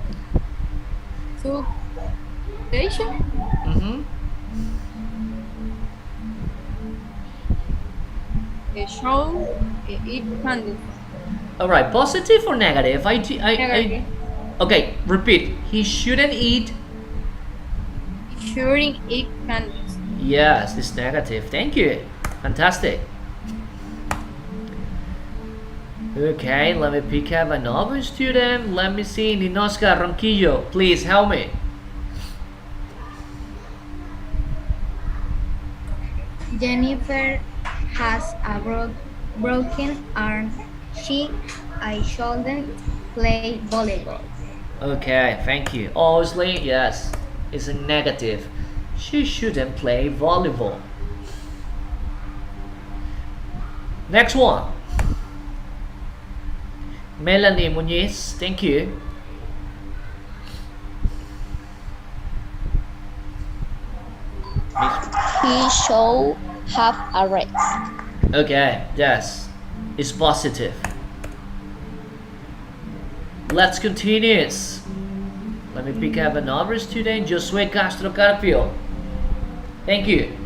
two patients. A show eat candy. All right, positive or negative? Negative. Okay, repeat. He shouldn't eat. Shouldn't eat candies. Yes, it's negative. Thank you. Fantastic. Okay, let me pick up another student. Let me see. Ninoska Ronquillo, please help me. Jennifer has a broken arm. I shouldn't play volleyball. Okay, thank you. Obviously, yes, it's a negative. She shouldn't play volleyball. Next one. Melanie Muniz, thank you. He should have a rest. Okay, yes, it's positive. Let's continue. Let me pick up another student, Josue Castro Carpio. Thank you.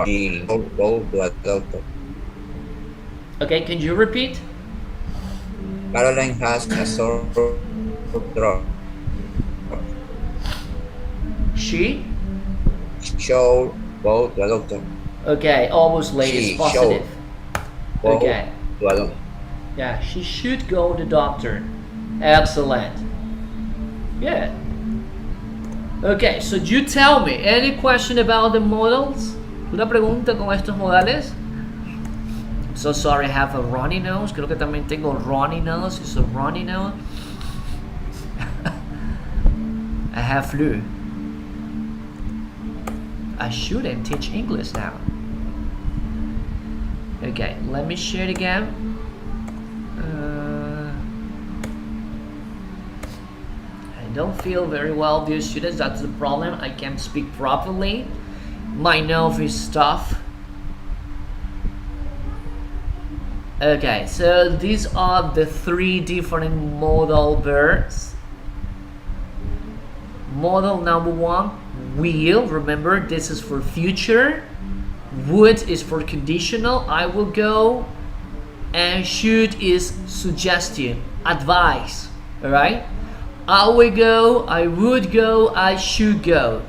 He go to a doctor. Okay, can you repeat? Caroline has a sore throat. She Should go to a doctor. Okay, obviously it's positive. Go Okay. to a doctor. Yeah, she should go to the doctor. Excellent. Yeah. Okay, so you tell me, any question about the modals? ¿Una pregunta con estos modales? I'm so sorry, I have a runny nose. Creo que también tengo runny nose. It's a runny nose. I have flu. I shouldn't teach English now. Okay, let me share it again. I don't feel very well, dear students. That's the problem. I can't speak properly. My nose is stuffed. Okay, so these are the three different modal verbs. Modal number one, will. Remember, this is for future. Would is for conditional. I will go. And should is suggestion, advice. Alright? I will go, I would go, I should go.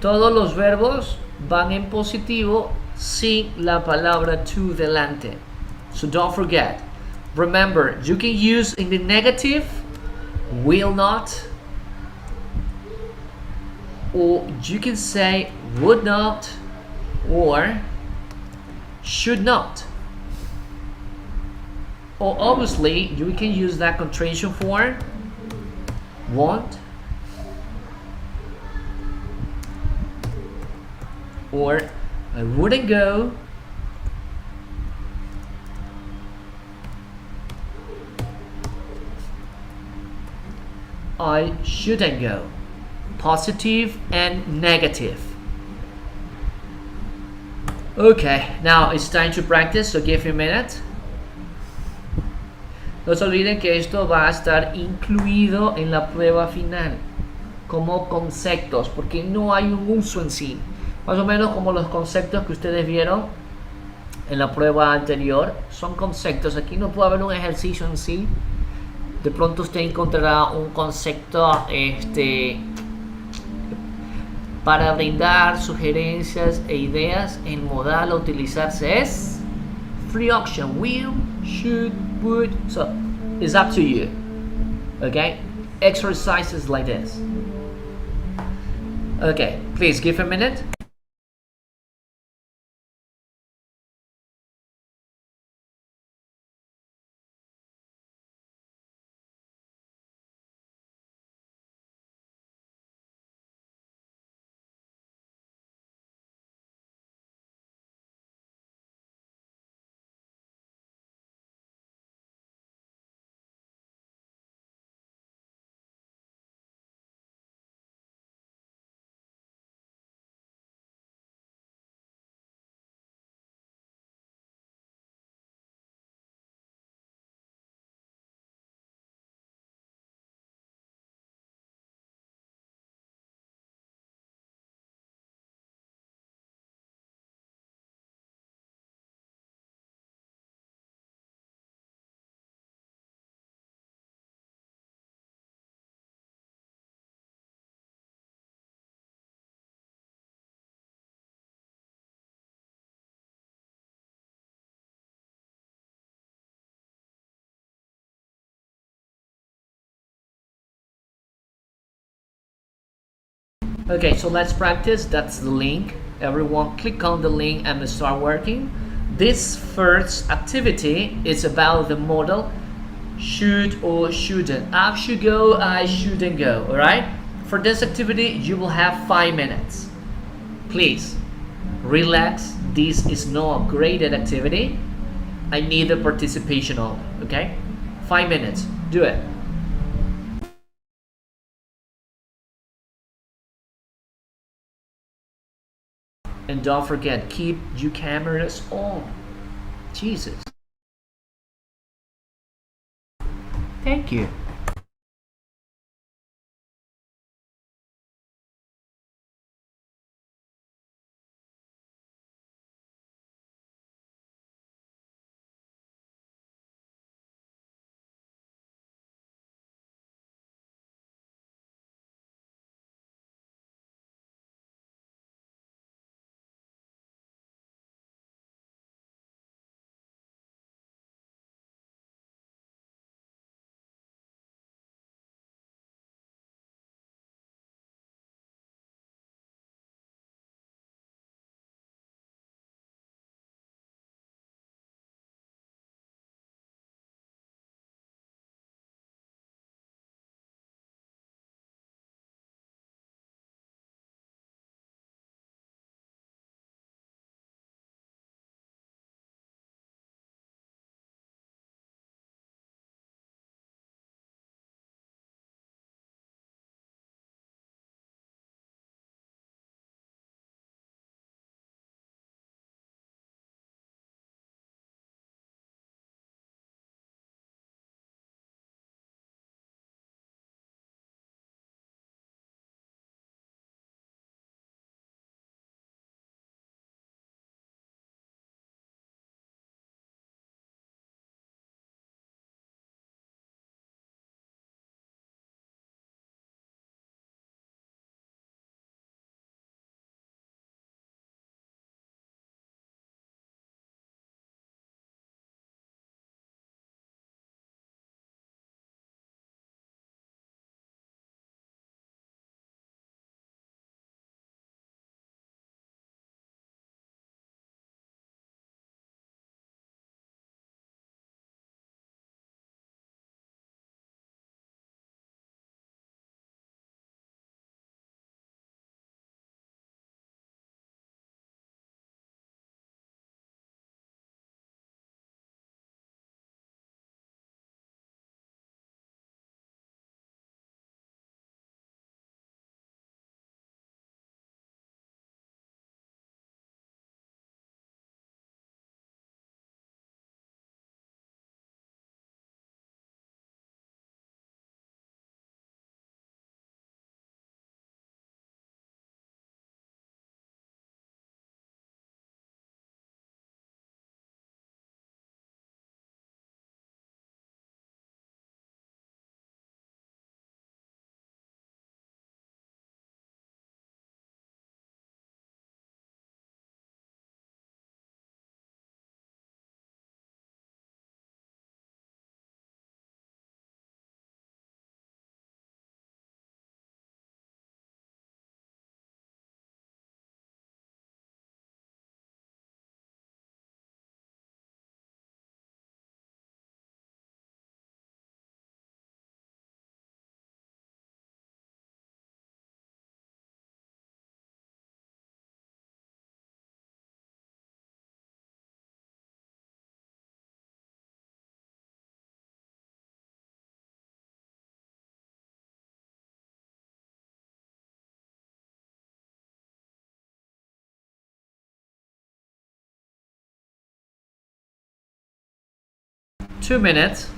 Todos los verbos van en positivo sin la palabra to delante. So don't forget. Remember, you can use in the negative, will not, or you can say would not, or should not. Or obviously, you can use that contraction form, won't, or I wouldn't go, I shouldn't go. Positive and negative. Okay, now it's time to practice, so give me a minute. No se olviden que esto va a estar incluido en la prueba final como conceptos, porque no hay un uso en sí. Más o menos como los conceptos que ustedes vieron en la prueba anterior, son conceptos. Aquí no puede haber un ejercicio en sí. De pronto usted encontrará un concepto para brindar sugerencias e ideas. El modal a utilizarse es free option, will, should, would. So it's up to you. Okay, exercises like this. Okay, please give a minute. Okay, so let's practice. That's the link. Everyone click on the link and start working. This first activity is about the modal should or shouldn't. I should go, I shouldn't go. Alright? For this activity, you will have 5 minutes. Please, relax. This is not a graded activity. I need the participation only. Okay? 5 minutes. Do it. And don't forget, keep your cameras on. Jesus. Thank you. Two minutes.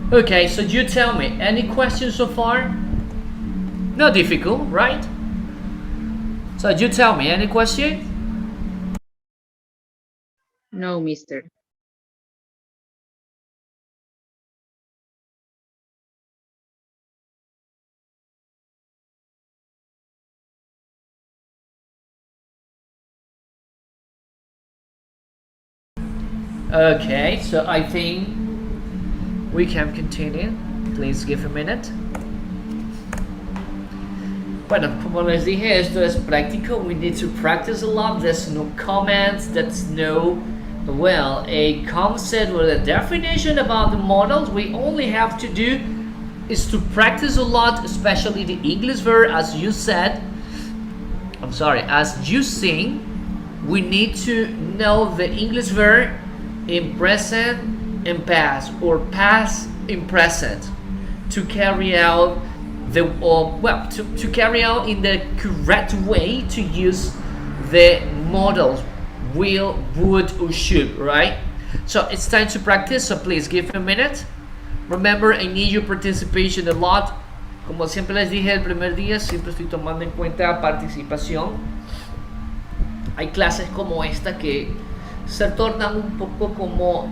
Okay, so you tell me, any questions so far? Not difficult, right? So you tell me, any question? No, mister. Okay, so I think we can continue. Please give a minute. Bueno, como les dije, esto es práctico. We need to practice a lot. There's no comments, there's no, well, a concept or a definition about the models. We only have to do is to practice a lot, especially the English verb, as you said. I'm sorry, as you sing, we need to know the English verb in present and past, or past in present, to carry out the to carry out in the correct way, to use the models will, would, or should, right? So it's time to practice, so please give a minute. Remember, I need your participation a lot. Como siempre les dije el primer día, siempre estoy tomando en cuenta participación. Hay clases como esta que se tornan un poco como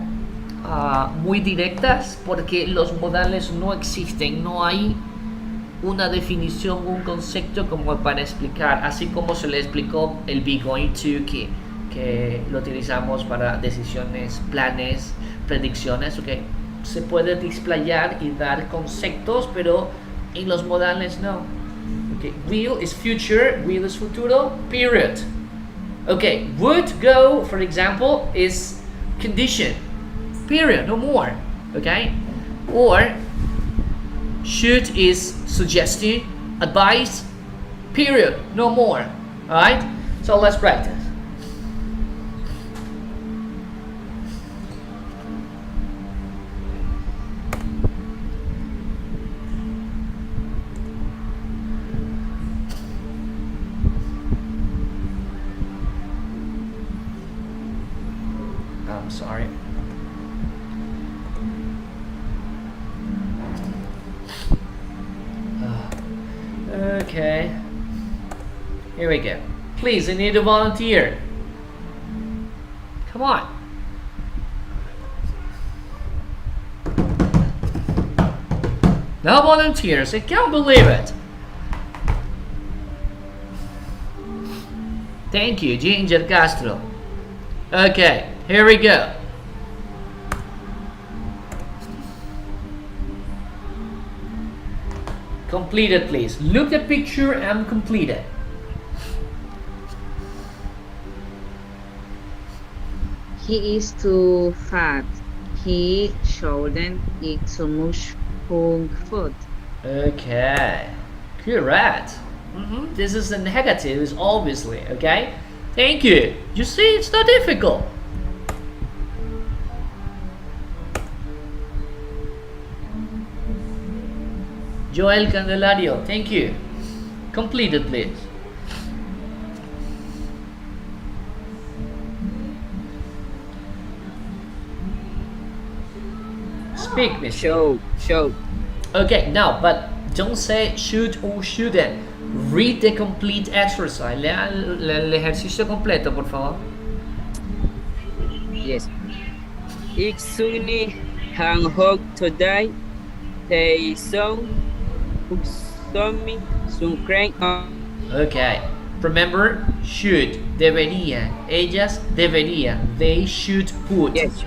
muy directas, porque los modales no existen, no hay una definición, un concepto como para explicar, así como se le explicó el be going to, que lo utilizamos para decisiones, planes, predicciones, okay. Se puede desplayar y dar conceptos, pero en los modales no. Okay. Will is future, will is futuro, period. Okay, would, go, for example, is condition, period, no more, okay? Or should is suggestion, advice, period, no more, alright? So let's practice. I'm sorry. Okay. Here we go. Please, I need a volunteer. Come on. No volunteers. I can't believe it. Thank you, Ginger Castro. Okay, here we go. Completed, please. Look at the picture and complete it. He is too fat. He shouldn't eat so much junk food. Okay, correct. This is a negative, is obviously, okay? Thank you. You see, it's not difficult. Joel Candelario, thank you. Completed, please. Speak, Miss. Show. Okay, now, but don't say should or shouldn't. Read the complete exercise. Lea el ejercicio completo, por favor. Yes. It's sunny and hot today. They saw some cream on. Okay. Remember, should, deberían, ellas deberían, they should put. Yes.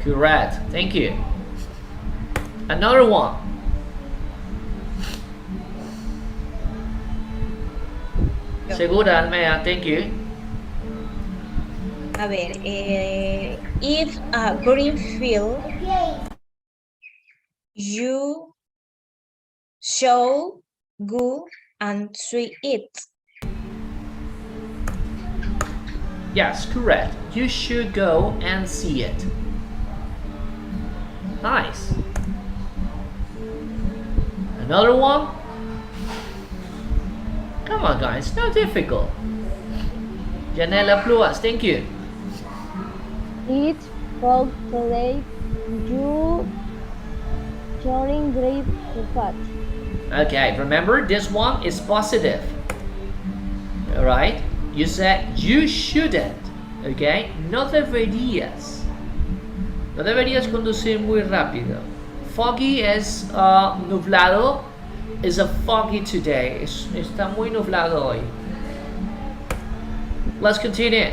Correct. Thank you. Another one. Segura, Almea, thank you. A ver, if a green field, you should go and see it. Yes, correct. You should go and see it. Nice. Another one. Come on, guys, not difficult. Janela Pluas, thank you. It's fall today. You shouldn't grip too fast. Okay, remember this one is positive. Alright? You said you shouldn't. Okay? No deberías. No deberías conducir muy rápido. Foggy es nublado. It's a foggy today. Está muy nublado hoy. Let's continue.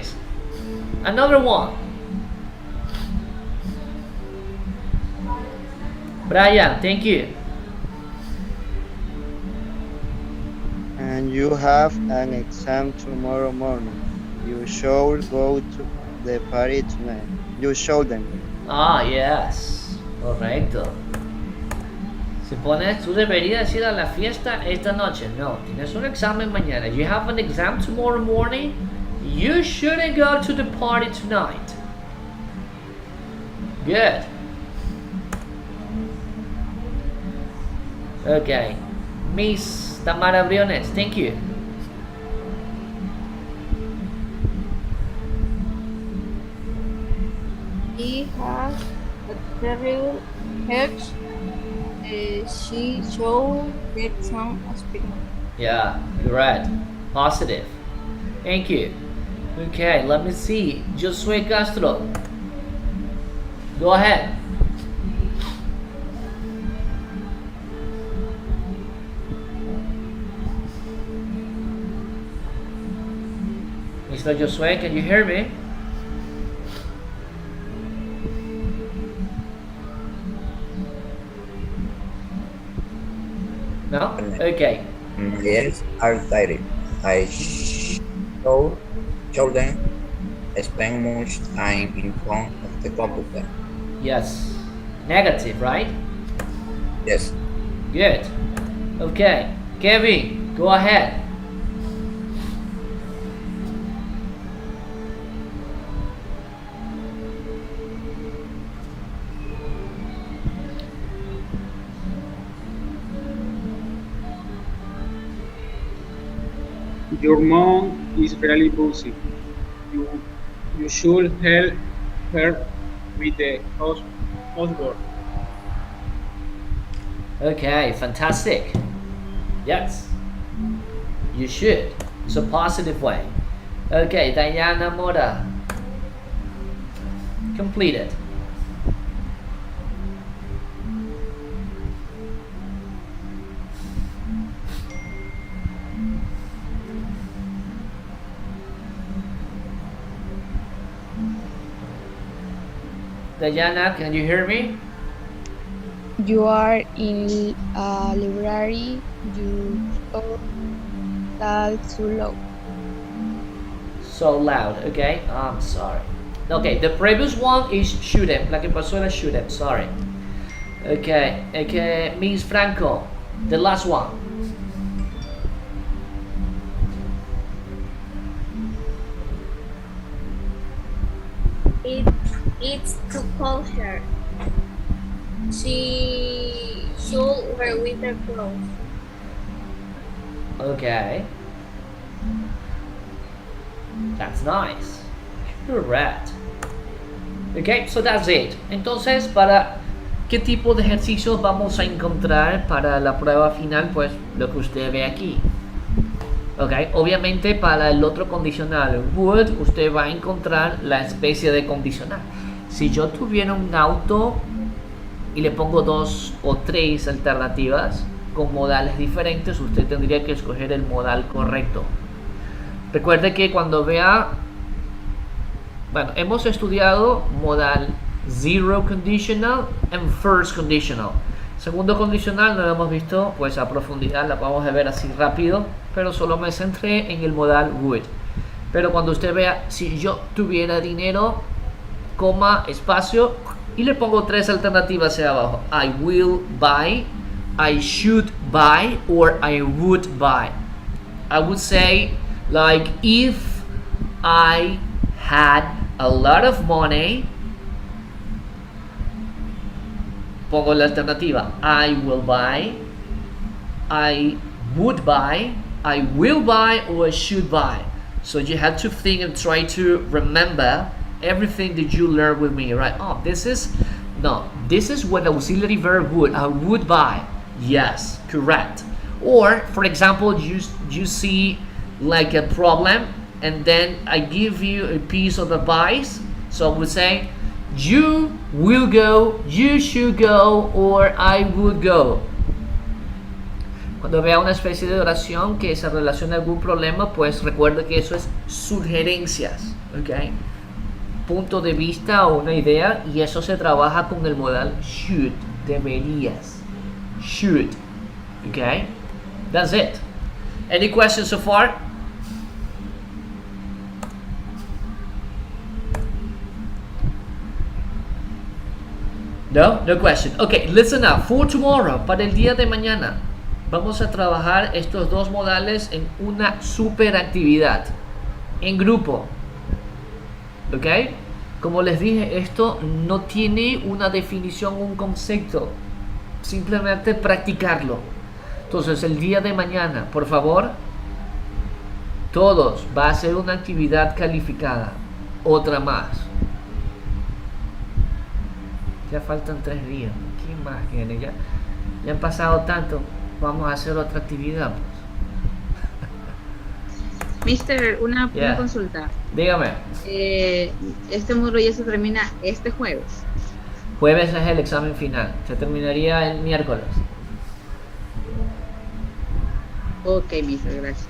Another one. Brian, thank you. And you have an exam tomorrow morning. You should go to the party tonight. You shouldn't. Ah, yes. Correcto. Si pones, tú deberías ir a la fiesta esta noche. No, tienes un examen mañana. You have an exam tomorrow morning. You shouldn't go to the party tonight. Good. Okay. Miss Tamara Briones, thank you. He has a terrible head. She should get some aspirin. Yeah, you're right. Positive. Thank you. Okay, let me see. Josué Castro. Go ahead. Mr. Josué, can you hear me? No? Okay. Yes, are tired. I shouldn't spend much time in front of the computer. Yes. Negative, right? Yes. Good. Okay. Kevin, go ahead. Your mom is really busy. You should help her with the housework. Okay, fantastic. Yes. You should. It's a positive way. Okay, Diana Mora. Completed. Diana, can you hear me? You are in a library. You talk too loud. So loud, okay? I'm sorry. Okay, the previous one is shoot him. La que pasó era shoot him, sorry. Okay, Miss Franco, the last one. It's to call her. She should wear winter clothes. Okay. That's nice. Correct. Okay, so that's it. Entonces, ¿para qué tipo de ejercicios vamos a encontrar para la prueba final? Pues lo que usted ve aquí. Ok, obviamente para el otro condicional would, usted va a encontrar la especie de condicional. Si yo tuviera un auto y le pongo 2 o 3 alternativas con modales diferentes, usted tendría que escoger el modal correcto. Recuerde que cuando vea, bueno, hemos estudiado modal zero conditional and first conditional. Segundo condicional no lo hemos visto pues a profundidad, la vamos a ver así rápido, pero solo me centré en el modal would. Pero cuando usted vea, si yo tuviera dinero, coma, espacio, y le pongo 3 alternativas hacia abajo. I will buy, I should buy, or I would buy. I would say, like, if I had a lot of money, pongo la alternativa. I will buy, I would buy, I will buy, or I should buy. So you have to think and try to remember everything that you learned with me, right? Oh, this is, no, This is with auxiliary verb would. Would buy. Yes, correct. Or, for example, you see like a problem, and then I give you a piece of advice. So I would say, you will go, you should go, or I would go. Cuando vea una especie de oración que se relaciona a algún problema, pues recuerda que eso es sugerencias, ¿ok? Punto de vista o una idea, y eso se trabaja con el modal should, deberías, should, ¿ok? That's it. Any questions so far? No question. Okay, listen up. For tomorrow, para el día de mañana, vamos a trabajar estos dos modales en una super actividad, en grupo. ¿Ok? Como les dije, esto no tiene una definición, un concepto. Simplemente practicarlo. Entonces, el día de mañana, por favor, todos, va a ser una actividad calificada. Otra más. Ya faltan 3 días. ¿Quién más quiere? Ya han pasado tanto. Vamos a hacer otra actividad. Mister, una consulta. Dígame. Este módulo ya se termina este jueves. Jueves es el examen final. Se terminaría el miércoles. Ok, mister, gracias.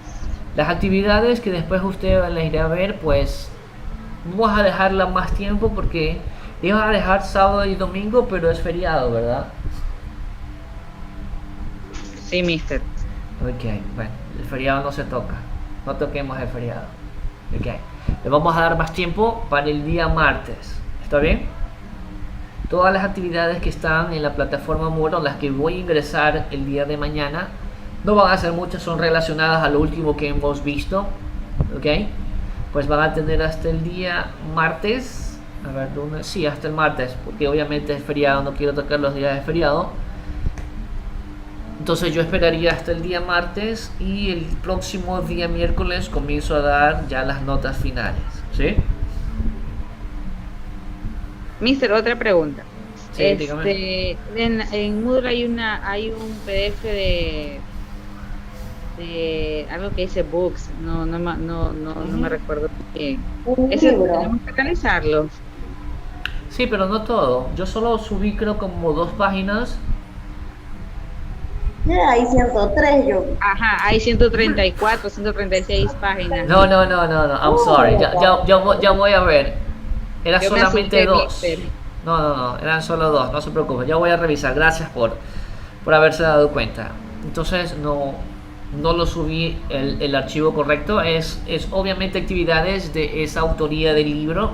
Las actividades que después usted las irá a ver, pues vamos a dejarla más tiempo porque iba a dejar sábado y domingo, pero es feriado, ¿verdad? Sí, mister. Ok, bueno, el feriado no se toca. No toquemos el feriado. Ok, le vamos a dar más tiempo para el día martes. ¿Está bien? Todas las actividades que están en la plataforma Moodle, las que voy a ingresar el día de mañana, no van a ser muchas, son relacionadas a lo último que hemos visto. Ok, pues van a tener hasta el día martes. A ver, ¿dónde? Sí, hasta el martes, porque obviamente es feriado, no quiero tocar los días de feriado. Entonces yo esperaría hasta el día martes y el próximo día miércoles comienzo a dar ya las notas finales, ¿sí? Mister, otra pregunta. Sí, dígame. En Moodle hay un PDF de algo que dice books, no me recuerdo bien. ¿Ese tenemos que analizarlo? Sí, pero no todo. Yo solo subí creo como 2 páginas. Hay 103 yo. Ajá, hay 134, 136 páginas. No, I'm sorry. Ya voy a ver. Era yo solamente 2. No, eran solo 2, no se preocupe. Ya voy a revisar. Gracias por haberse dado cuenta. Entonces no lo subí el archivo correcto. Es obviamente actividades de esa autoría del libro,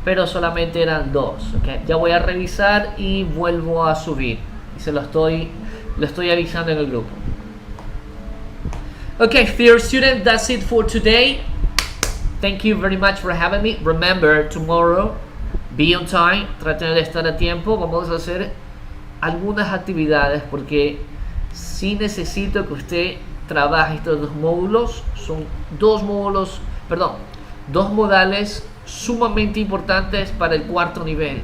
pero solamente eran 2. ¿Okay? Ya voy a revisar y vuelvo a subir. Y se lo estoy avisando en el grupo. Okay, dear student, that's it for today. Thank you very much for having me. Remember, tomorrow, be on time. Traten de estar a tiempo. Vamos a hacer algunas actividades porque sí necesito que usted trabaje estos 2 módulos. Son 2 modales sumamente importantes para el 4º nivel.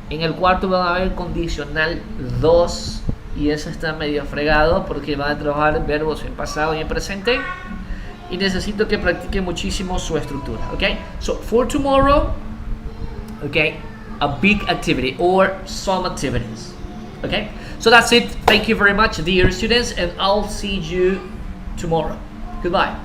En el 4º van a haber condicional 2 y eso está medio fregado porque van a trabajar verbos en pasado y en presente y necesito que practique muchísimo su estructura. Okay, so for tomorrow, okay, a big activity or some activities. Okay, so that's it. Thank you very much, dear students, and I'll see you tomorrow. Goodbye.